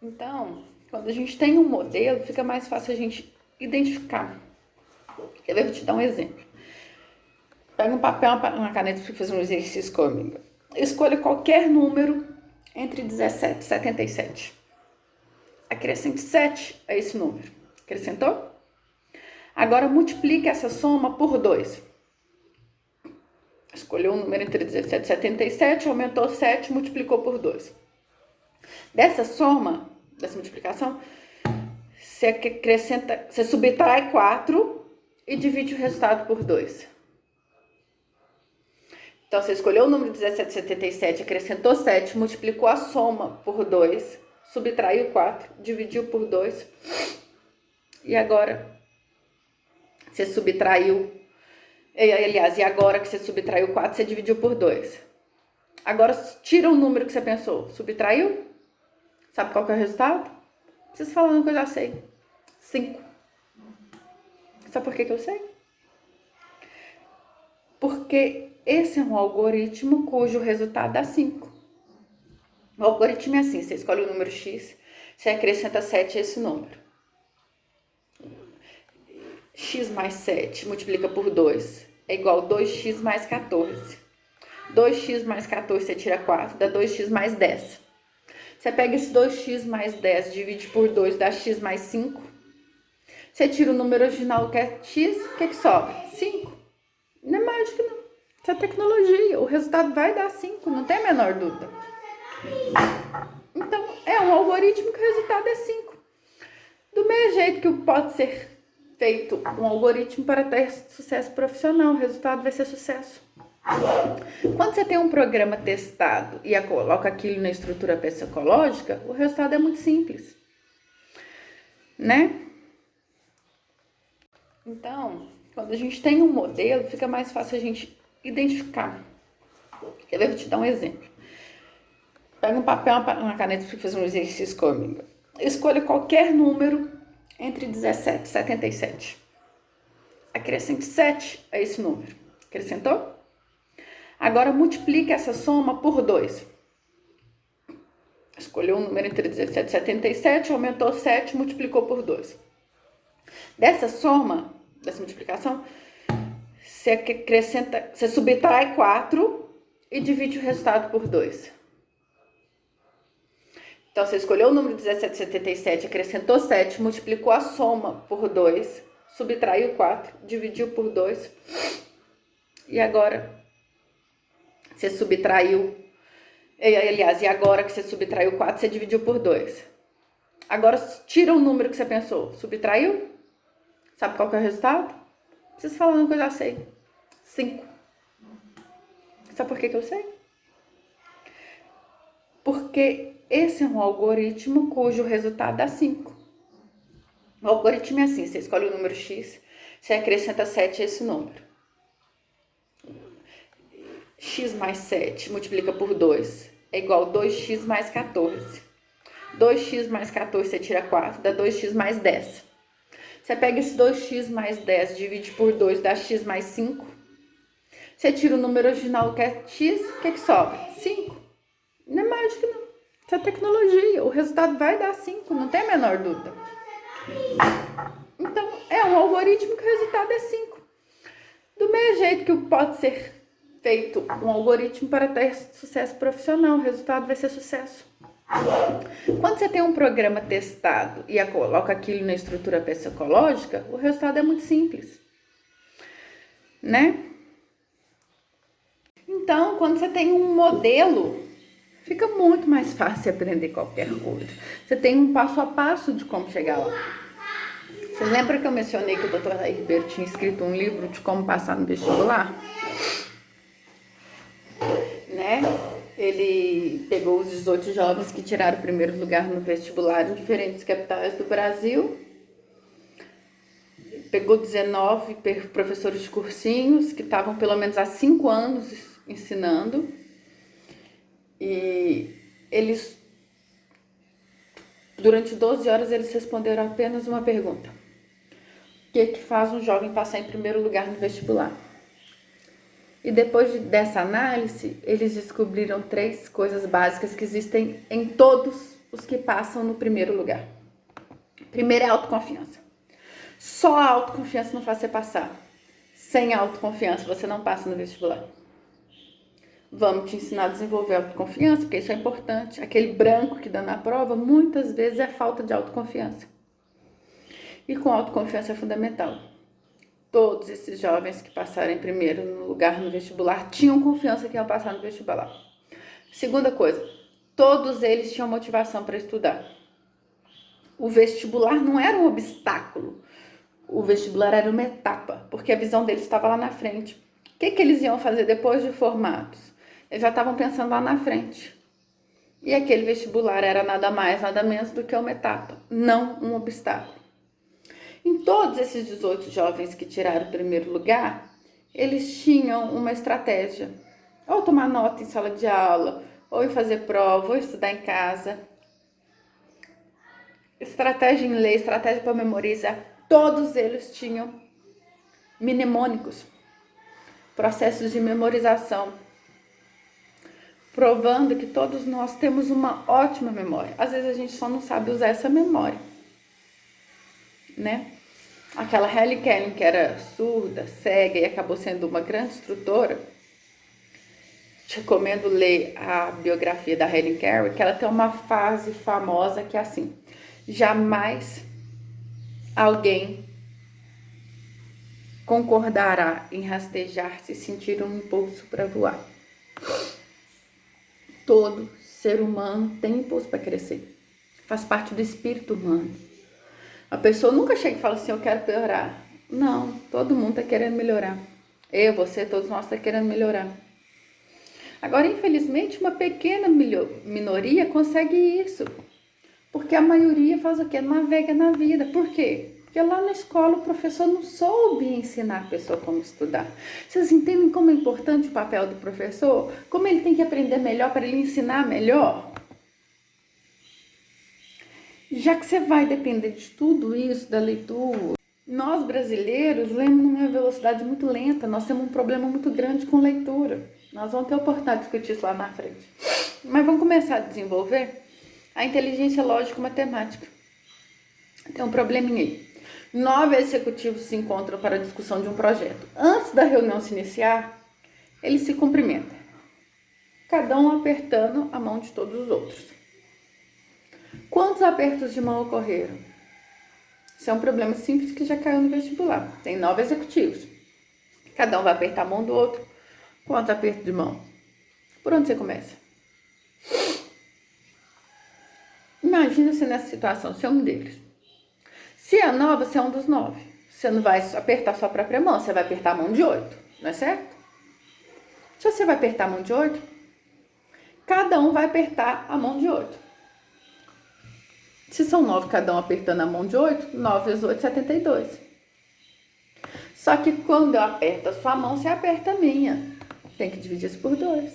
Então, quando a gente tem um modelo, fica mais fácil a gente identificar. Eu vou te dar um exemplo. Pega um papel, uma caneta para fazer um exercício comigo. Escolha qualquer número entre 17 e 77. Acrescente 7 a esse número. Acrescentou? Agora multiplique essa soma por 2. Escolheu um número entre 17 e 77, aumentou 7, multiplicou por 2. Dessa soma, dessa multiplicação, você subtrai 4 e divide o resultado por 2. Então, você escolheu o número 1777, acrescentou 7, multiplicou a soma por 2, subtraiu 4, dividiu por 2. E agora, você subtraiu... Aliás, e agora que você subtraiu 4, você dividiu por 2. Agora, tira o número que você pensou. Subtraiu? Sabe qual que é o resultado? Preciso falar uma coisa que eu já sei. 5. Sabe por que eu sei? Porque esse é um algoritmo cujo resultado dá 5. O algoritmo é assim, você escolhe o número x, você acrescenta 7 a esse número. X mais 7 multiplica por 2 é igual a 2x mais 14. 2x mais 14 você tira 4, dá 2x mais 10. Você pega esse 2x mais 10, divide por 2, dá x mais 5. Você tira o número original que é x, o que sobra? 5. Não é mágica, não. Isso é tecnologia. O resultado vai dar 5, não tem a menor dúvida. Então, é um algoritmo que o resultado é 5. Do mesmo jeito que pode ser feito um algoritmo para ter sucesso profissional, o resultado vai ser sucesso. Quando você tem um programa testado e coloca aquilo na estrutura psicológica, o resultado é muito simples, né? Então, quando a gente tem um modelo, fica mais fácil a gente identificar. Eu vou te dar um exemplo. Pega um papel, uma caneta para fazer um exercício comigo. Escolha qualquer número entre 17 e 77. Acrescente 7 a esse número. Acrescentou? Agora multiplique essa soma por 2. Escolheu um número entre 17 e 77, aumentou 7, multiplicou por 2. Dessa soma, dessa multiplicação, você subtrai 4 e divide o resultado por 2. Então, você escolheu o número 1777, acrescentou 7, multiplicou a soma por 2, subtraiu 4, dividiu por 2. E agora, você subtraiu... Aliás, e agora que você subtraiu 4, você dividiu por 2. Agora, tira o número que você pensou. Subtraiu? Sabe qual que é o resultado? Preciso falar uma coisa que eu já sei. 5. Sabe por que eu sei? Porque esse é um algoritmo cujo resultado dá 5. O algoritmo é assim, você escolhe o número x, você acrescenta 7 a esse número. X mais 7 multiplica por 2 é igual a 2x mais 14. 2x mais 14 você tira 4, dá 2x mais 10. Você pega esse 2x mais 10, divide por 2, dá x mais 5. Você tira o número original que é x, o que sobra? 5. Não é mágica, não. Isso é tecnologia. O resultado vai dar 5, não tem a menor dúvida. Então, é um algoritmo que o resultado é 5. Do mesmo jeito que pode ser feito um algoritmo para ter sucesso profissional, o resultado vai ser sucesso. Quando você tem um programa testado e coloca aquilo na estrutura psicológica, o resultado é muito simples, né? Então, quando você tem um modelo, fica muito mais fácil aprender qualquer coisa. Você tem um passo a passo de como chegar lá. Você lembra que eu mencionei que o Dr. Jair Ribeiro tinha escrito um livro de como passar no vestibular? Né? Ele pegou os 18 jovens que tiraram o primeiro lugar no vestibular em diferentes capitais do Brasil. Pegou 19 professores de cursinhos que estavam pelo menos há 5 anos ensinando. E eles, durante 12 horas, eles responderam apenas uma pergunta. O que faz um jovem passar em primeiro lugar no vestibular? E depois dessa análise, eles descobriram 3 coisas básicas que existem em todos os que passam no primeiro lugar. Primeiro é a autoconfiança. Só a autoconfiança não faz você passar. Sem autoconfiança, você não passa no vestibular. Vamos te ensinar a desenvolver autoconfiança, porque isso é importante. Aquele branco que dá na prova, muitas vezes é falta de autoconfiança. E com autoconfiança é fundamental. Todos esses jovens que passaram em primeiro lugar no vestibular tinham confiança que iam passar no vestibular. Segunda coisa, todos eles tinham motivação para estudar. O vestibular não era um obstáculo. O vestibular era uma etapa, porque a visão deles estava lá na frente. O que eles iam fazer depois de formados? Eles já estavam pensando lá na frente. E aquele vestibular era nada mais, nada menos do que uma etapa, não um obstáculo. Em todos esses 18 jovens que tiraram o primeiro lugar, eles tinham uma estratégia. Ou tomar nota em sala de aula, ou em fazer prova, ou estudar em casa. Estratégia em ler, estratégia para memorizar. Todos eles tinham mnemônicos, processos de memorização, provando que todos nós temos uma ótima memória. Às vezes a gente só não sabe usar essa memória, né? Aquela Helen Keller, que era surda, cega e acabou sendo uma grande instrutora, te recomendo ler a biografia da Helen Keller, que ela tem uma frase famosa que é assim: jamais alguém concordará em rastejar se sentir um impulso para voar. Todo ser humano tem impulso para crescer. Faz parte do espírito humano. A pessoa nunca chega e fala assim, eu quero piorar. Não, todo mundo está querendo melhorar. Eu, você, todos nós estamos querendo melhorar. Agora, infelizmente, uma pequena minoria consegue isso. Porque a maioria faz o quê? Navega na vida. Por quê? Porque lá na escola o professor não soube ensinar a pessoa como estudar. Vocês entendem como é importante o papel do professor? Como ele tem que aprender melhor para ele ensinar melhor? Já que você vai depender de tudo isso, da leitura, nós brasileiros lemos numa velocidade muito lenta, nós temos um problema muito grande com leitura. Nós vamos ter a oportunidade de discutir isso lá na frente. Mas vamos começar a desenvolver a inteligência lógico-matemática. Tem um probleminha aí. 9 executivos se encontram para a discussão de um projeto. Antes da reunião se iniciar, eles se cumprimentam, cada um apertando a mão de todos os outros. Quantos apertos de mão ocorreram? Isso é um problema simples que já caiu no vestibular. Tem 9 executivos. Cada um vai apertar a mão do outro. Quantos apertos de mão? Por onde você começa? Imagina se nessa situação você é um deles. Se é 9, você é um dos 9. Você não vai apertar sua própria mão, você vai apertar a mão de 8, não é certo? Se você vai apertar a mão de 8, cada um vai apertar a mão de 8. Se são 9, cada um apertando a mão de 8, 9 vezes 8, 72. Só que quando eu aperto a sua mão, você aperta a minha. Tem que dividir isso por 2.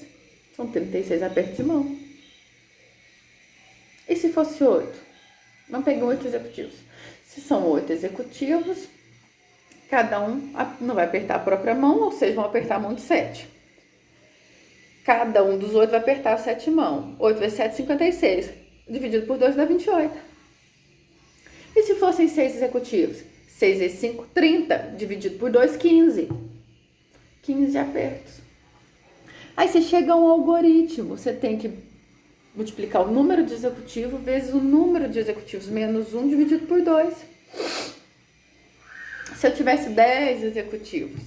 São 36 apertos de mão. E se fosse 8? Não peguei 8 executivos. Se são 8 executivos, cada um não vai apertar a própria mão, ou seja, vão apertar a mão de 7. Cada um dos 8 vai apertar 7 mãos. 8 vezes 7, 56. Dividido por 2 dá 28. E se fossem 6 executivos? 6 vezes 5, 30. Dividido por 2, 15. 15 apertos. Aí você chega a um algoritmo. Você tem que multiplicar o número de executivos vezes o número de executivos menos 1 dividido por 2. Se eu tivesse 10 executivos,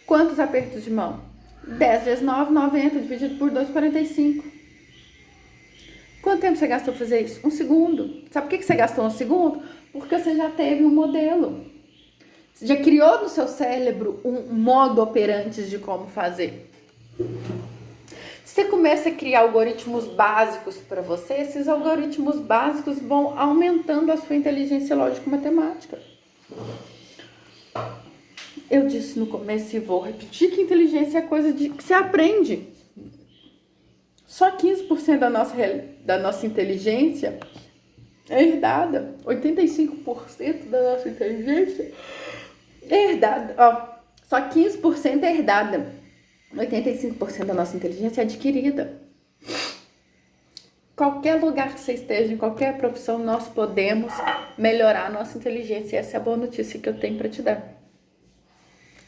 quantos apertos de mão? 10 vezes 9, 90, dividido por 2, 45. Quanto tempo você gastou para fazer isso? 1 segundo. Sabe por que você gastou 1 segundo? Porque você já teve um modelo. Você já criou no seu cérebro um modo operante de como fazer. Você começa a criar algoritmos básicos para você, esses algoritmos básicos vão aumentando a sua inteligência lógico-matemática. Eu disse no começo e vou repetir que inteligência é coisa que você aprende. Só 15% da nossa inteligência é herdada. 85% da nossa inteligência é herdada. Só 15% é herdada. 85% da nossa inteligência é adquirida. Qualquer lugar que você esteja, em qualquer profissão, nós podemos melhorar a nossa inteligência. E essa é a boa notícia que eu tenho para te dar.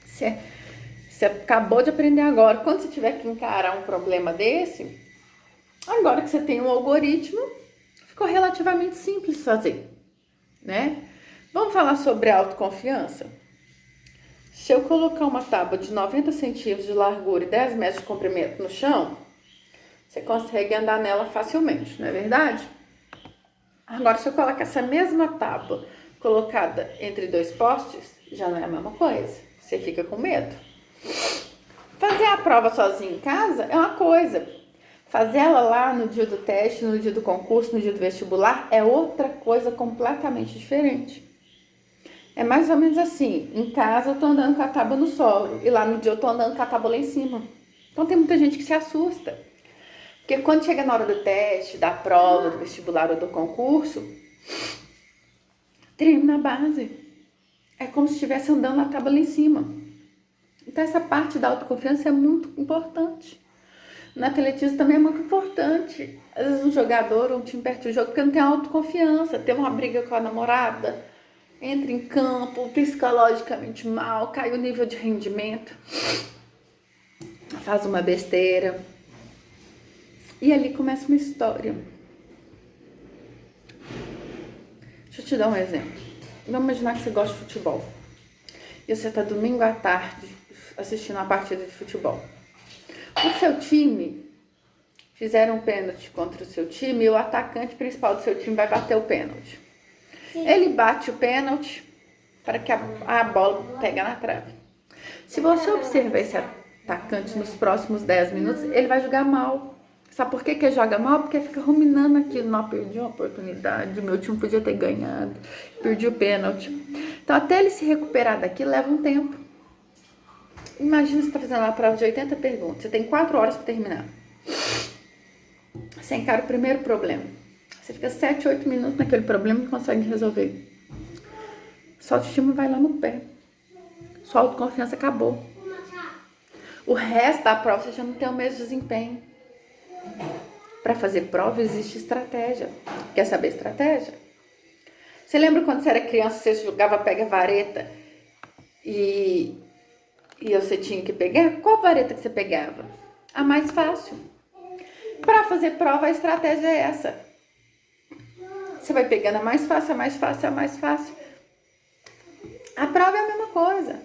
Você acabou de aprender agora. Quando você tiver que encarar um problema desse, agora que você tem um algoritmo, ficou relativamente simples fazer, né? Vamos falar sobre autoconfiança? Se eu colocar uma tábua de 90 centímetros de largura e 10 metros de comprimento no chão, você consegue andar nela facilmente, não é verdade? Agora, se eu colocar essa mesma tábua colocada entre dois postes, já não é a mesma coisa. Você fica com medo. Fazer a prova sozinho em casa é uma coisa. Fazer ela lá no dia do teste, no dia do concurso, no dia do vestibular, é outra coisa completamente diferente. É mais ou menos assim. Em casa eu tô andando com a tábua no solo e lá no dia eu tô andando com a tábua lá em cima. Então tem muita gente que se assusta. Porque quando chega na hora do teste, da prova, do vestibular ou do concurso, treme na base. É como se estivesse andando na tábua lá em cima. Então essa parte da autoconfiança é muito importante. No atletismo também é muito importante. Às vezes um jogador ou um time perde o jogo porque não tem autoconfiança, tem uma briga com a namorada, entra em campo psicologicamente mal, cai o nível de rendimento, faz uma besteira. E ali começa uma história. Deixa eu te dar um exemplo. Vamos imaginar que você gosta de futebol. E você está domingo à tarde assistindo uma partida de futebol. O seu time fizeram um pênalti contra o seu time e o atacante principal do seu time vai bater o pênalti. Sim. Ele bate o pênalti para que a bola pegue na trave. Se você observar esse atacante nos próximos 10 minutos, ele vai jogar mal. Sabe por que ele joga mal? Porque fica ruminando aquilo. Não, perdi uma oportunidade, o meu time podia ter ganhado, perdi o pênalti. Então, até ele se recuperar daquilo, leva um tempo. Imagina você está fazendo uma prova de 80 perguntas, você tem 4 horas para terminar. Você encara o primeiro problema. Você fica 7, 8 minutos naquele problema e não consegue resolver. Sua autoestima vai lá no pé. Sua autoconfiança acabou. O resto da prova você já não tem o mesmo desempenho. Para fazer prova existe estratégia. Quer saber estratégia? Você lembra quando você era criança, você jogava pega-vareta e você tinha que pegar? Qual vareta que você pegava? A mais fácil. Para fazer prova, a estratégia é essa. Você vai pegando a mais fácil, a mais fácil, a mais fácil. A prova é a mesma coisa.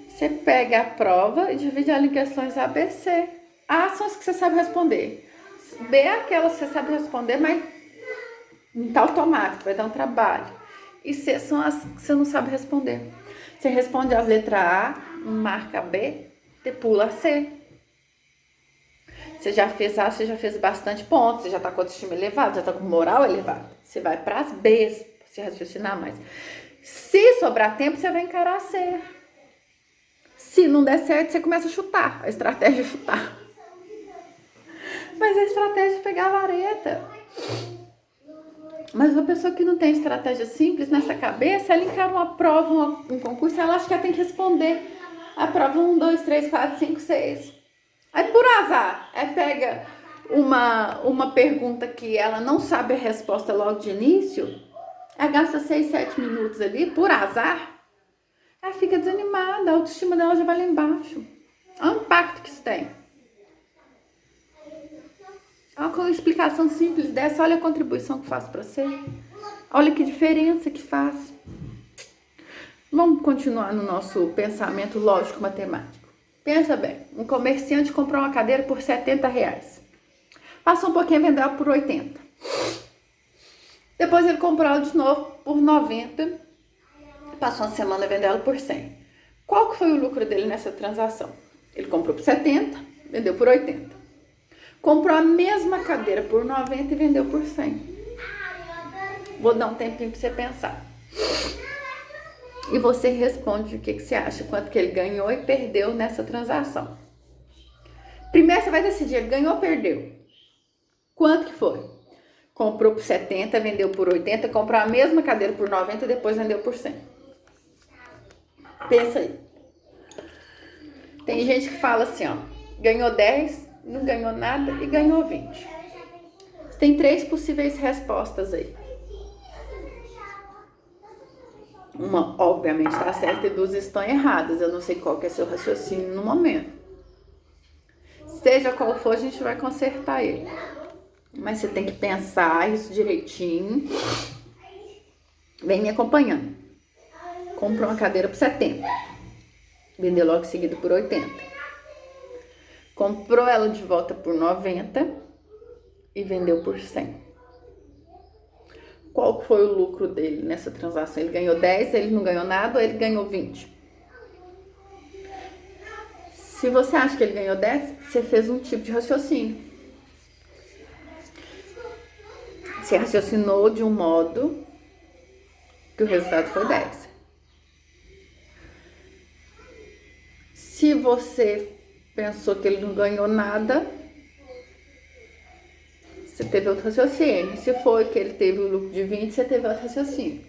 Você pega a prova e divide ela em questões A, B, C. A são as que você sabe responder. B é aquelas que você sabe responder, mas não tá automático, vai dar um trabalho. E C são as que você não sabe responder. Você responde a letra A, marca B, você pula a C. Você já fez A, você já fez bastante pontos, você já tá com autoestima elevado, já tá com moral elevado. Você vai para as Bs, pra você raciocinar mais. Se sobrar tempo, você vai encarar a C. Se não der certo, você começa a chutar. A estratégia é chutar. Mas a estratégia é pegar a vareta. Mas uma pessoa que não tem estratégia simples nessa cabeça, ela encara uma prova, um concurso, ela acha que ela tem que responder a prova 1, 2, 3, 4, 5, 6. Aí por azar, pega uma pergunta que ela não sabe a resposta logo de início, ela gasta 6, 7 minutos ali, por azar, ela fica desanimada, a autoestima dela já vai lá embaixo. Olha o impacto que isso tem. Olha uma explicação simples dessa, olha a contribuição que faz para você. Olha que diferença que faz. Vamos continuar no nosso pensamento lógico-matemático. Pensa bem, um comerciante comprou uma cadeira por R$70. Passou um pouquinho e vendeu ela por 80. Depois ele comprou ela de novo por 90. Passou uma semana e vendeu ela por 100. Qual que foi o lucro dele nessa transação? Ele comprou por 70, vendeu por 80. Comprou a mesma cadeira por 90 e vendeu por 100. Vou dar um tempinho para você pensar. E você responde o que você acha, quanto que ele ganhou e perdeu nessa transação. Primeiro você vai decidir, ele ganhou ou perdeu? Quanto que foi? Comprou por 70, vendeu por 80, comprou a mesma cadeira por 90 e depois vendeu por 100. Pensa aí. Tem gente que fala assim, ó, ganhou 10, não ganhou nada e ganhou 20. Tem 3 possíveis respostas aí. Uma, obviamente, está certa e 2 estão erradas. Eu não sei qual que é seu raciocínio no momento. Seja qual for, a gente vai consertar ele. Mas você tem que pensar isso direitinho. Vem me acompanhando. Comprou uma cadeira por 70. Vendeu logo em seguida por 80. Comprou ela de volta por 90 e vendeu por 100. Qual foi o lucro dele nessa transação? Ele ganhou 10, ele não ganhou nada ou ele ganhou 20? Se você acha que ele ganhou 10, você fez um tipo de raciocínio. Você raciocinou de um modo que o resultado foi 10. Se você pensou que ele não ganhou nada, você teve outro raciocínio. Se foi que ele teve o lucro de 20, você teve outro raciocínio.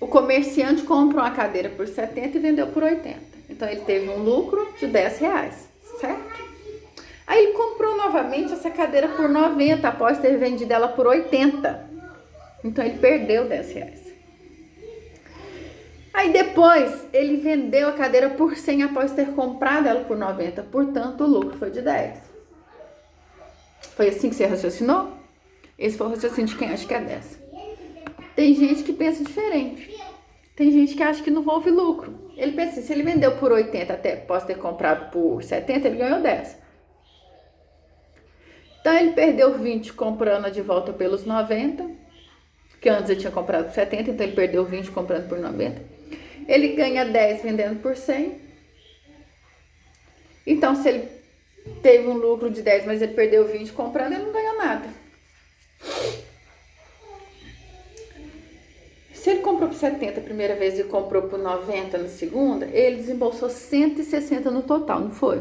O comerciante comprou uma cadeira por 70 e vendeu por 80. Então, ele teve um lucro de 10 reais, certo? Aí, ele comprou novamente essa cadeira por 90 após ter vendido ela por 80. Então, ele perdeu 10 reais. Aí depois, ele vendeu a cadeira por 100 após ter comprado ela por 90. Portanto, o lucro foi de 10. Foi assim que você raciocinou? Esse foi o raciocínio de quem acha que é 10. Tem gente que pensa diferente. Tem gente que acha que não houve lucro. Ele pensa assim, se ele vendeu por 80 até após ter comprado por 70, ele ganhou 10. Então, ele perdeu 20 comprando de volta pelos 90. Que antes ele tinha comprado por 70, então ele perdeu 20 comprando por 90. Ele ganha 10 vendendo por 100. Então, se ele teve um lucro de 10, mas ele perdeu 20 comprando, ele não ganhou nada. Se ele comprou por 70 a primeira vez e comprou por 90 na segunda, ele desembolsou 160 no total, não foi?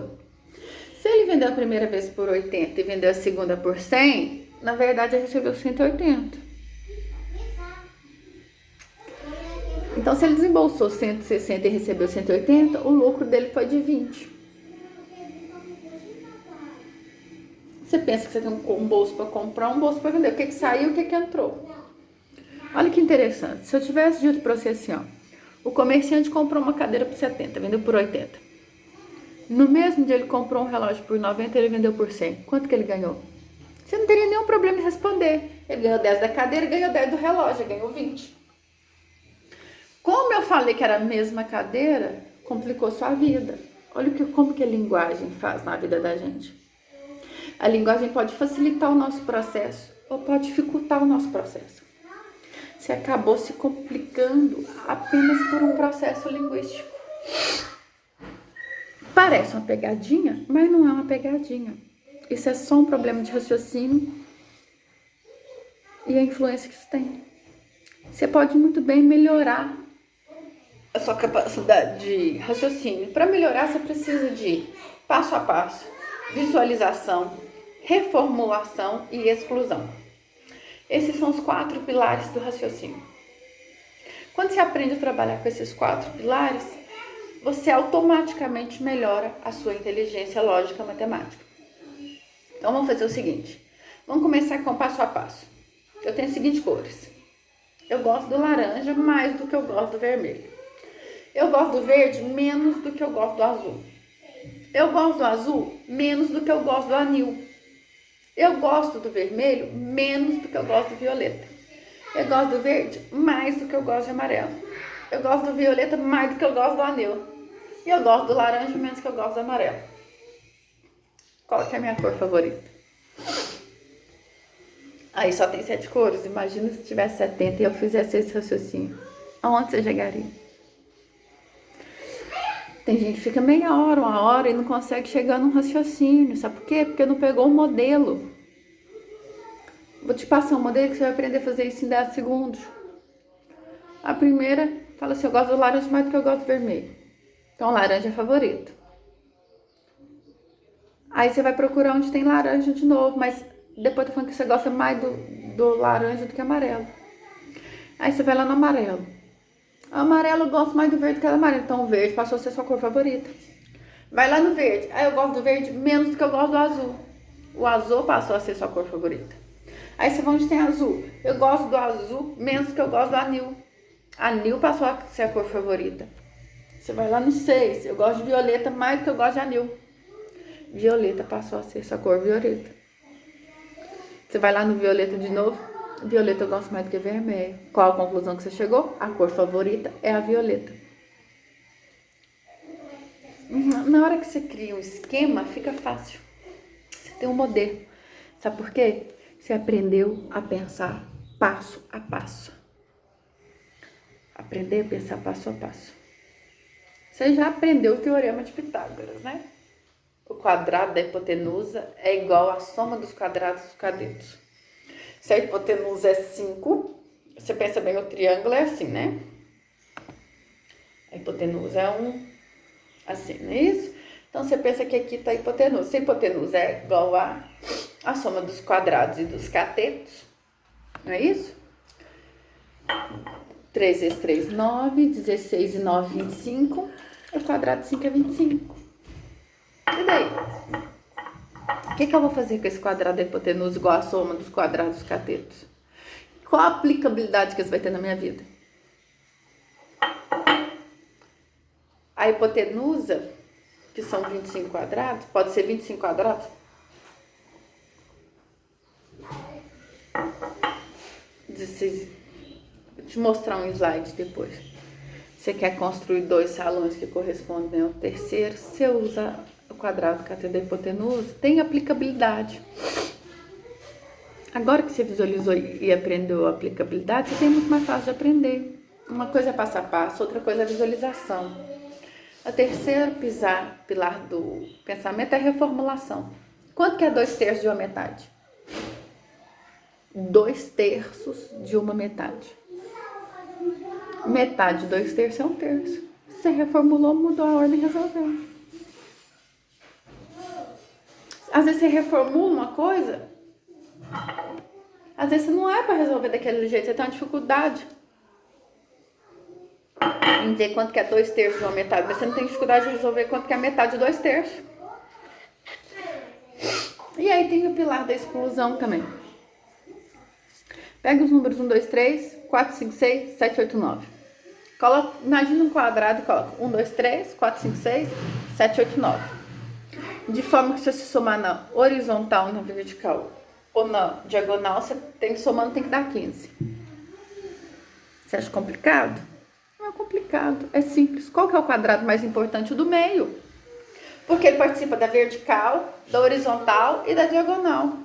Se ele vendeu a primeira vez por 80 e vendeu a segunda por 100, na verdade ele recebeu 180. Então, se ele desembolsou 160 e recebeu 180, o lucro dele foi de 20. Você pensa que você tem um bolso para comprar, um bolso para vender. O que que saiu, o que que entrou? Olha que interessante. Se eu tivesse dito para você assim, ó, o comerciante comprou uma cadeira por 70, vendeu por 80. No mesmo dia ele comprou um relógio por 90, ele vendeu por 100. Quanto que ele ganhou? Você não teria nenhum problema em responder. Ele ganhou 10 da cadeira, ganhou 10 do relógio, ganhou 20. Como eu falei que era a mesma cadeira, complicou sua vida. Olha como que a linguagem faz na vida da gente. A linguagem pode facilitar o nosso processo ou pode dificultar o nosso processo. Você acabou se complicando apenas por um processo linguístico. Parece uma pegadinha, mas não é uma pegadinha. Isso é só um problema de raciocínio e a influência que isso tem. Você pode muito bem melhorar a sua capacidade de raciocínio. Para melhorar, você precisa de passo a passo, visualização, reformulação e exclusão. Esses são os 4 pilares do raciocínio. Quando você aprende a trabalhar com esses 4 pilares, você automaticamente melhora a sua inteligência lógica matemática. Então, vamos fazer o seguinte. Vamos começar com passo a passo. Eu tenho as seguintes cores. Eu gosto do laranja mais do que eu gosto do vermelho. Eu gosto do verde menos do que eu gosto do azul. Eu gosto do azul menos do que eu gosto do anil. Eu gosto do vermelho menos do que eu gosto do violeta. Eu gosto do verde mais do que eu gosto de amarelo. Eu gosto do violeta mais do que eu gosto do anil. E eu gosto do laranja menos do que eu gosto do amarelo. Qual que é a minha cor favorita? Aí só tem 7 cores. Imagina se tivesse 70 e eu fizesse esse raciocínio. Aonde você chegaria? Tem gente que fica meia hora, 1 hora e não consegue chegar num raciocínio. Sabe por quê? Porque não pegou o modelo. Vou te passar um modelo que você vai aprender a fazer isso em 10 segundos. A primeira fala assim, eu gosto do laranja mais do que eu gosto do vermelho. Então, laranja é favorito. Aí você vai procurar onde tem laranja de novo, mas depois tá falando que você gosta mais do laranja do que amarelo. Aí você vai lá no amarelo. Amarelo eu gosto mais do verde que do amarelo. Então o verde passou a ser sua cor favorita. Vai lá no verde. Aí eu gosto do verde menos do que eu gosto do azul. O azul passou a ser sua cor favorita. Aí você vai onde tem azul. Eu gosto do azul menos do que eu gosto do anil. Anil passou a ser a cor favorita. Você vai lá no 6. Eu gosto de violeta mais do que eu gosto de anil. Violeta passou a ser sua cor violeta. Você vai lá no violeta de novo. Violeta eu gosto mais do que vermelho. Qual a conclusão que você chegou? A cor favorita é a violeta. Na hora que você cria um esquema, fica fácil. Você tem um modelo. Sabe por quê? Você aprendeu a pensar passo a passo. Aprender a pensar passo a passo. Você já aprendeu o teorema de Pitágoras, né? O quadrado da hipotenusa é igual à soma dos quadrados dos catetos. Se a hipotenusa é 5, você pensa bem, o triângulo é assim, né? A hipotenusa é assim, não é isso? Então, você pensa que aqui está a hipotenusa. Se a hipotenusa é igual à soma dos quadrados e dos catetos, não é isso? 3 vezes 3, 9. 16 e 9, 25. O quadrado de 5 é 25. E daí? O que eu vou fazer com esse quadrado da hipotenusa igual à soma dos quadrados dos catetos? Qual a aplicabilidade que isso vai ter na minha vida? A hipotenusa, que são 25 quadrados, pode ser 25 quadrados? Vou te mostrar um slide depois. Você quer construir 2 salões que correspondem ao terceiro, você usa o quadrado cateto da hipotenusa, tem aplicabilidade. Agora que você visualizou e aprendeu a aplicabilidade, você tem muito mais fácil de aprender. Uma coisa é passo a passo, outra coisa é visualização. O terceiro pilar do pensamento é reformulação. Quanto que é 2/3 de uma metade? 2/3 de uma metade. Metade de 2/3 é 1/3. Você reformulou, mudou a ordem e resolveu. Às vezes você reformula uma coisa, às vezes não é para resolver daquele jeito, você tem uma dificuldade em dizer quanto que é 2/3 de uma metade, mas você não tem dificuldade de resolver quanto que é a metade de 2/3. E aí tem o pilar da exclusão também. Pega os números 1, 2, 3, 4, 5, 6, 7, 8, 9. Imagina um quadrado e coloca 1, 2, 3, 4, 5, 6, 7, 8, 9. De forma que se você somar na horizontal, na vertical ou na diagonal, você tem que somando, tem que dar 15. Você acha complicado? Não é complicado, é simples. Qual que é o quadrado mais importante? O do meio. Porque ele participa da vertical, da horizontal e da diagonal.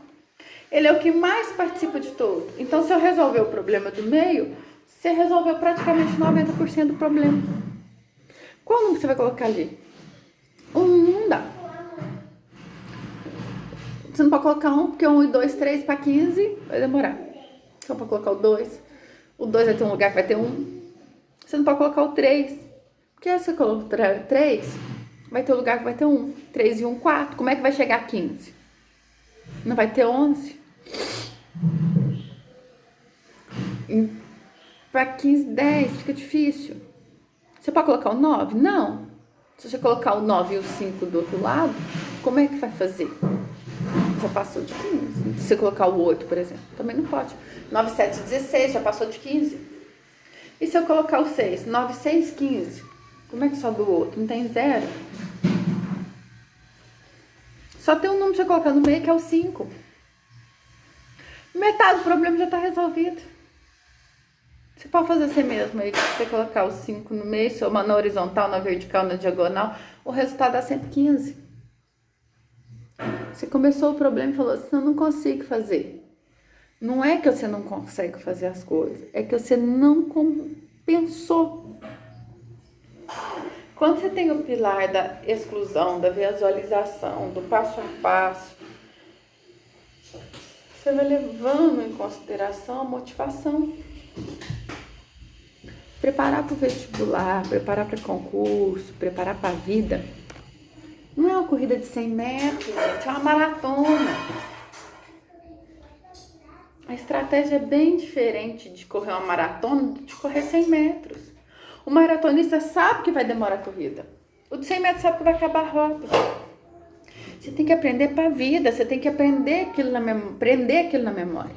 Ele é o que mais participa de tudo. Então, se eu resolver o problema do meio, você resolveu praticamente 90% do problema. Qual número você vai colocar ali? Não dá. Você não pode colocar 1, porque 1 e 2, 3 para 15 vai demorar. Só para colocar o 2. O 2 vai ter um lugar que vai ter 1. Você não pode colocar o 3. Porque se você colocar 3, vai ter um lugar que vai ter 1. 3 e 1, 4. Como é que vai chegar a 15? Não vai ter 11. Para 15, 10, fica difícil. Você pode colocar o 9? Não. Se você colocar o 9 e o 5 do outro lado, como é que vai fazer? Já passou de 15. Se você colocar o 8, por exemplo, também não pode. 9, 7, 16, já passou de 15. E se eu colocar o 6? 9, 6, 15. Como é que só do outro? Não tem 0? Só tem um número pra você colocar no meio, que é o 5. Metade do problema já está resolvido. Você pode fazer assim mesmo aí, se você colocar o 5 no meio, somar na horizontal, na vertical, na diagonal, o resultado dá 115. Você começou o problema e falou assim, eu não consigo fazer. Não é que você não consegue fazer as coisas, é que você não pensou. Quando você tem o pilar da exclusão, da visualização, do passo a passo, você vai levando em consideração a motivação. Preparar para o vestibular, preparar para concurso, preparar para a vida, não é uma corrida de 100 metros, gente, é uma maratona. A estratégia é bem diferente de correr uma maratona de correr 100 metros. O maratonista sabe que vai demorar a corrida. O de 100 metros sabe que vai acabar rápido. Você tem que aprender para a vida, você tem que aprender prender aquilo na memória.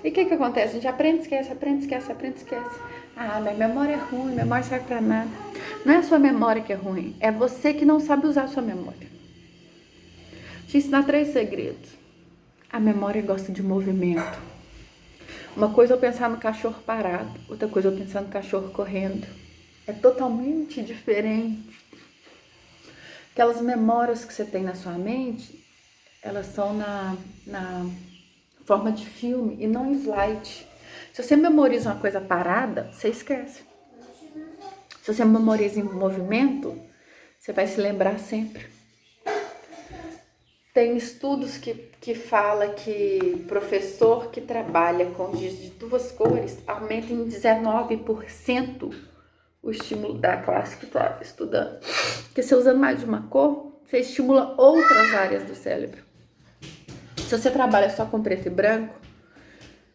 E o que acontece? A gente aprende, esquece, aprende, esquece, aprende, esquece. Ah, minha memória é ruim, memória serve para nada. Não é a sua memória que é ruim, é você que não sabe usar a sua memória. Te ensinar 3 segredos. A memória gosta de movimento. Uma coisa é eu pensar no cachorro parado, outra coisa é eu pensar no cachorro correndo. É totalmente diferente. Aquelas memórias que você tem na sua mente, elas são na forma de filme e não em slide. Se você memoriza uma coisa parada, você esquece. Se você memoriza em movimento, você vai se lembrar sempre. Tem estudos que fala que professor que trabalha com giz de 2 cores aumenta em 19% o estímulo da classe que está estudando. Porque você usando mais de uma cor, você estimula outras áreas do cérebro. Se você trabalha só com preto e branco,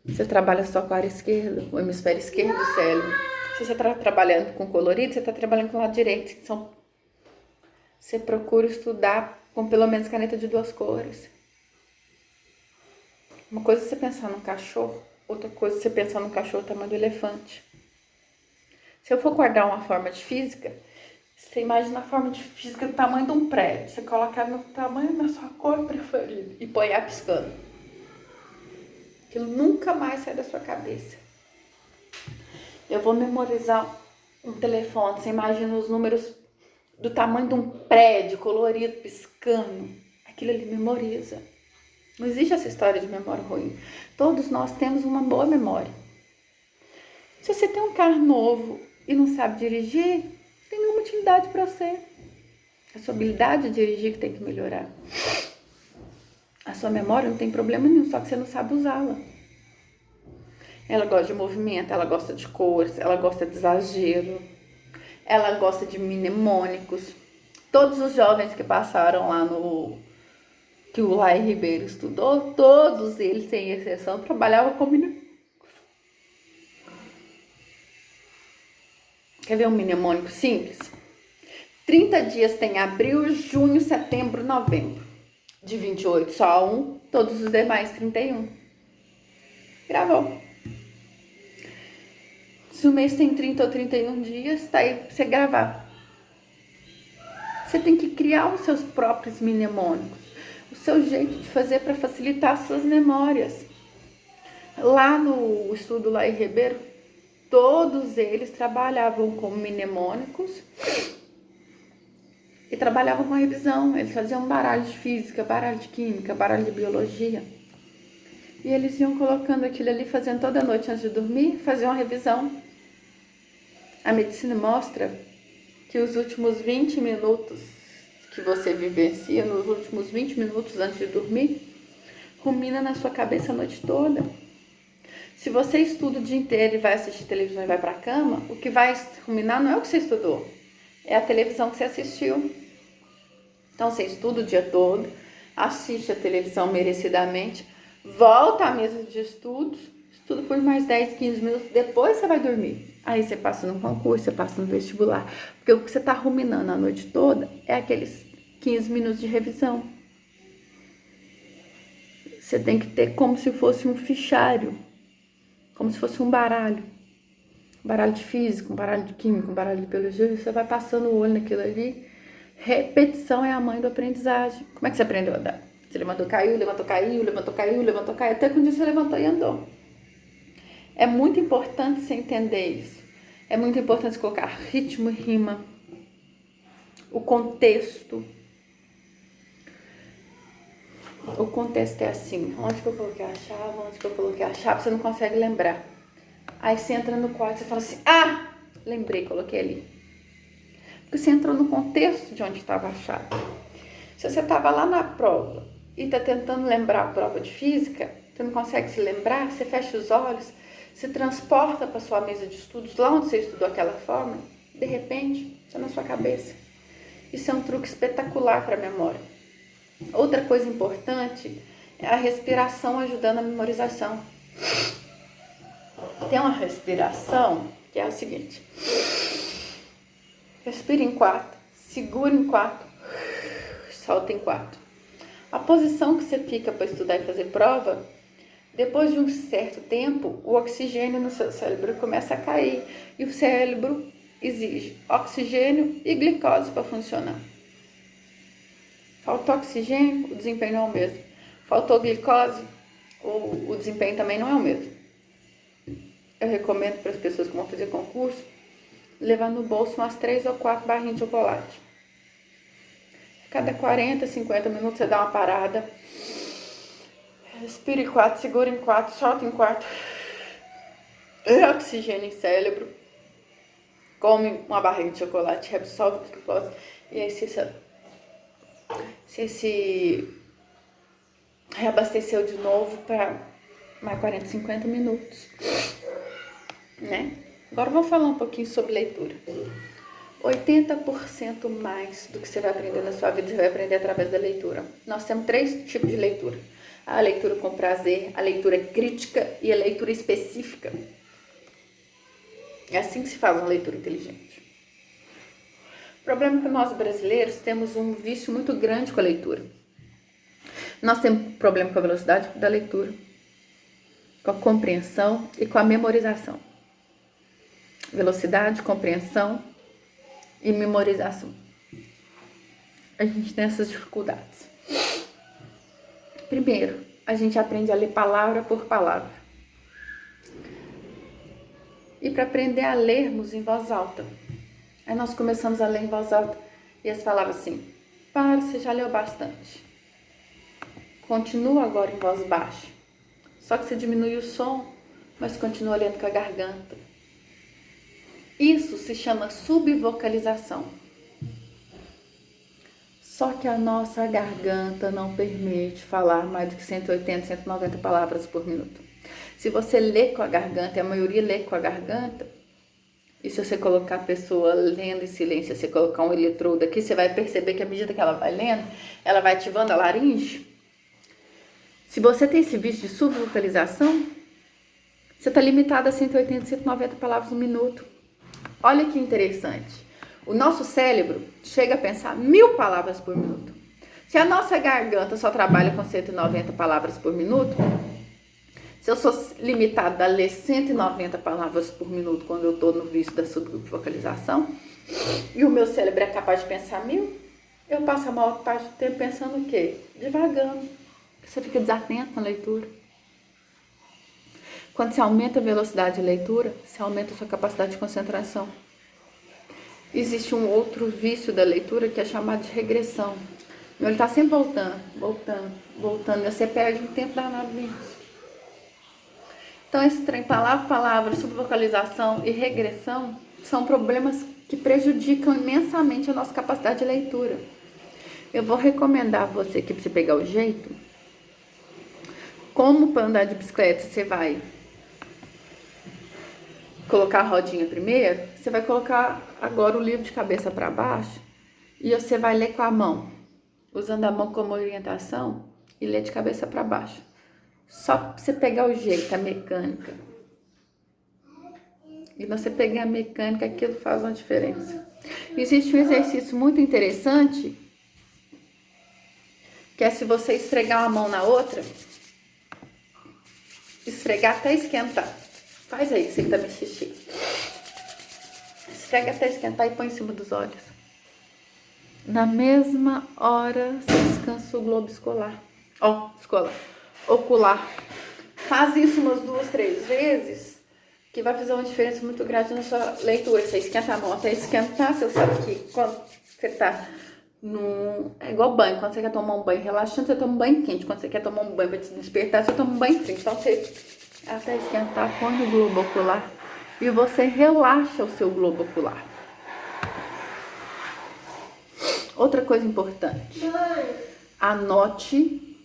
você trabalha só com a área esquerda, o hemisfério esquerdo do cérebro. Se você está trabalhando com colorido, você está trabalhando com o lado direito. Então, você procura estudar com pelo menos caneta de 2 cores. Uma coisa é você pensar num cachorro, outra coisa é você pensar num cachorro do tamanho do elefante. Se eu for guardar uma forma de física, você imagina a forma de física do tamanho de um prédio. Você coloca no tamanho da sua cor preferida e põe a piscando. Aquilo nunca mais sai da sua cabeça. Eu vou memorizar um telefone. Você imagina os números do tamanho de um prédio colorido piscando. Aquilo ali memoriza. Não existe essa história de memória ruim. Todos nós temos uma boa memória. Se você tem um carro novo e não sabe dirigir, tem nenhuma utilidade para você. A sua habilidade de dirigir que tem que melhorar. A sua memória não tem problema nenhum, só que você não sabe usá-la. Ela gosta de movimento, ela gosta de cores, ela gosta de exagero, ela gosta de mnemônicos. Todos os jovens que passaram lá que o Lai Ribeiro estudou, todos eles, sem exceção, trabalhavam com mnemônicos. Quer ver um mnemônico simples? 30 dias tem abril, junho, setembro, novembro. De 28 só um, todos os demais 31. Gravou. Se o mês tem 30 ou 31 dias, tá aí pra você gravar. Você tem que criar os seus próprios mnemônicos. O seu jeito de fazer para facilitar as suas memórias. Lá no estudo Lai Ribeiro, todos eles trabalhavam com mnemônicos e trabalhavam com revisão. Eles faziam baralho de física, baralho de química, baralho de biologia. E eles iam colocando aquilo ali, fazendo toda noite antes de dormir, faziam uma revisão. A medicina mostra que os últimos 20 minutos que você vivencia, nos últimos 20 minutos antes de dormir, rumina na sua cabeça a noite toda. Se você estuda o dia inteiro e vai assistir televisão e vai para a cama, o que vai ruminar não é o que você estudou, é a televisão que você assistiu. Então você estuda o dia todo, assiste a televisão merecidamente, volta à mesa de estudos, estuda por mais 10, 15 minutos, depois você vai dormir. Aí você passa no concurso, você passa no vestibular, porque o que você está ruminando a noite toda é aqueles 15 minutos de revisão. Você tem que ter como se fosse um fichário, como se fosse um baralho. Um baralho de física, um baralho de química, um baralho de biologia, você vai passando o olho naquilo ali. Repetição é a mãe da aprendizagem. Como é que você aprendeu a andar? Você levantou, caiu, levantou, caiu, levantou, caiu, levantou, caiu, até que um dia você levantou e andou. É muito importante você entender isso. É muito importante colocar ritmo e rima, o contexto. O contexto é assim, onde que eu coloquei a chave, onde que eu coloquei a chave, você não consegue lembrar. Aí você entra no quarto e fala assim, lembrei, coloquei ali. Porque você entrou no contexto de onde estava a chave. Se você estava lá na prova e está tentando lembrar a prova de física, você não consegue se lembrar, você fecha os olhos, se transporta para sua mesa de estudos, lá onde você estudou aquela forma, de repente, está na sua cabeça. Isso é um truque espetacular para a memória. Outra coisa importante é a respiração ajudando a memorização. Tem uma respiração que que é o seguinte. Respira em 4, segura em 4, solta em 4. A posição que você fica para estudar e fazer prova, depois de um certo tempo, o oxigênio no seu cérebro começa a cair e o cérebro exige oxigênio e glicose para funcionar. Faltou oxigênio, o desempenho não é o mesmo. Faltou glicose, o desempenho também não é o mesmo. Eu recomendo para as pessoas que vão fazer concurso levar no bolso umas 3 ou 4 barrinhas de chocolate. Cada 40, 50 minutos você dá uma parada. Respira em 4, segura em 4, solta em 4. Oxigênio em cérebro. Come uma barrinha de chocolate, absorve a glicose. E aí você se reabasteceu de novo para mais 40, 50 minutos. Né? Agora vamos falar um pouquinho sobre leitura. 80% mais do que você vai aprender na sua vida, você vai aprender através da leitura. Nós temos 3 tipos de leitura. A leitura com prazer, a leitura crítica e a leitura específica. É assim que se faz uma leitura inteligente. O problema é que nós brasileiros temos um vício muito grande com a leitura. Nós temos problema com a velocidade da leitura, com a compreensão e com a memorização. Velocidade, compreensão e memorização. A gente tem essas dificuldades. Primeiro, a gente aprende a ler palavra por palavra. E para aprender a lermos em voz alta. Aí nós começamos a ler em voz alta e eles falavam assim: para, você já leu bastante. Continua agora em voz baixa. Só que você diminui o som, mas continua lendo com a garganta. Isso se chama subvocalização. Só que a nossa garganta não permite falar mais do que 180, 190 palavras por minuto. Se você lê com a garganta, e a maioria lê com a garganta, e se você colocar a pessoa lendo em silêncio, se você colocar um eletrodo aqui, você vai perceber que à medida que ela vai lendo, ela vai ativando a laringe. Se você tem esse vício de subvocalização, você está limitado a 180, 190 palavras no minuto. Olha que interessante. O nosso cérebro chega a pensar 1000 palavras por minuto. Se a nossa garganta só trabalha com 190 palavras por minuto, se eu sou limitada a ler 190 palavras por minuto quando eu estou no vício da subvocalização, e o meu cérebro é capaz de pensar 1000, eu passo a maior parte do tempo pensando o quê? Divagando. Você fica desatento na leitura. Quando você aumenta a velocidade de leitura, você aumenta a sua capacidade de concentração. Existe um outro vício da leitura que é chamado de regressão. Ele está sempre voltando, e você perde um tempo danado nisso. Então, esse trem, palavra, subvocalização e regressão são problemas que prejudicam imensamente a nossa capacidade de leitura. Eu vou recomendar a você que, para você pegar o jeito, como para andar de bicicleta você vai colocar a rodinha primeiro, você vai colocar agora o livro de cabeça para baixo e você vai ler com a mão, usando a mão como orientação e ler de cabeça para baixo. Só para você pegar o jeito, a mecânica. E você pegar a mecânica, aquilo faz uma diferença. Existe um exercício muito interessante, que é se você esfregar uma mão na outra, esfregar até esquentar. Faz aí, você que tá me assistindo. Esfrega até esquentar e põe em cima dos olhos. Na mesma hora, você descansa o globo ocular. Faz isso umas 2, 3 vezes, que vai fazer uma diferença muito grande na sua leitura. Você esquenta a mão até esquentar, você sabe que quando você tá é igual banho. Quando você quer tomar um banho relaxante, você toma um banho quente. Quando você quer tomar um banho para te despertar, você toma um banho frio. Então você até esquentar, põe o globo ocular e você relaxa o seu globo ocular. Outra coisa importante, anote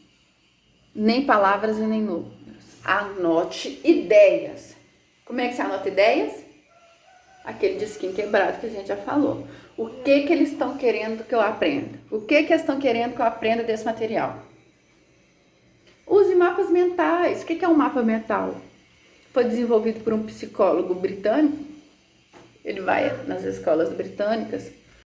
nem palavras e nem números, anote ideias. Como é que você anota ideias? Aquele disquinho quebrado que a gente já falou. O que eles estão querendo que eu aprenda? O que eles estão querendo que eu aprenda desse material? Use mapas mentais. O que é um mapa mental? Foi desenvolvido por um psicólogo britânico Ele vai nas escolas britânicas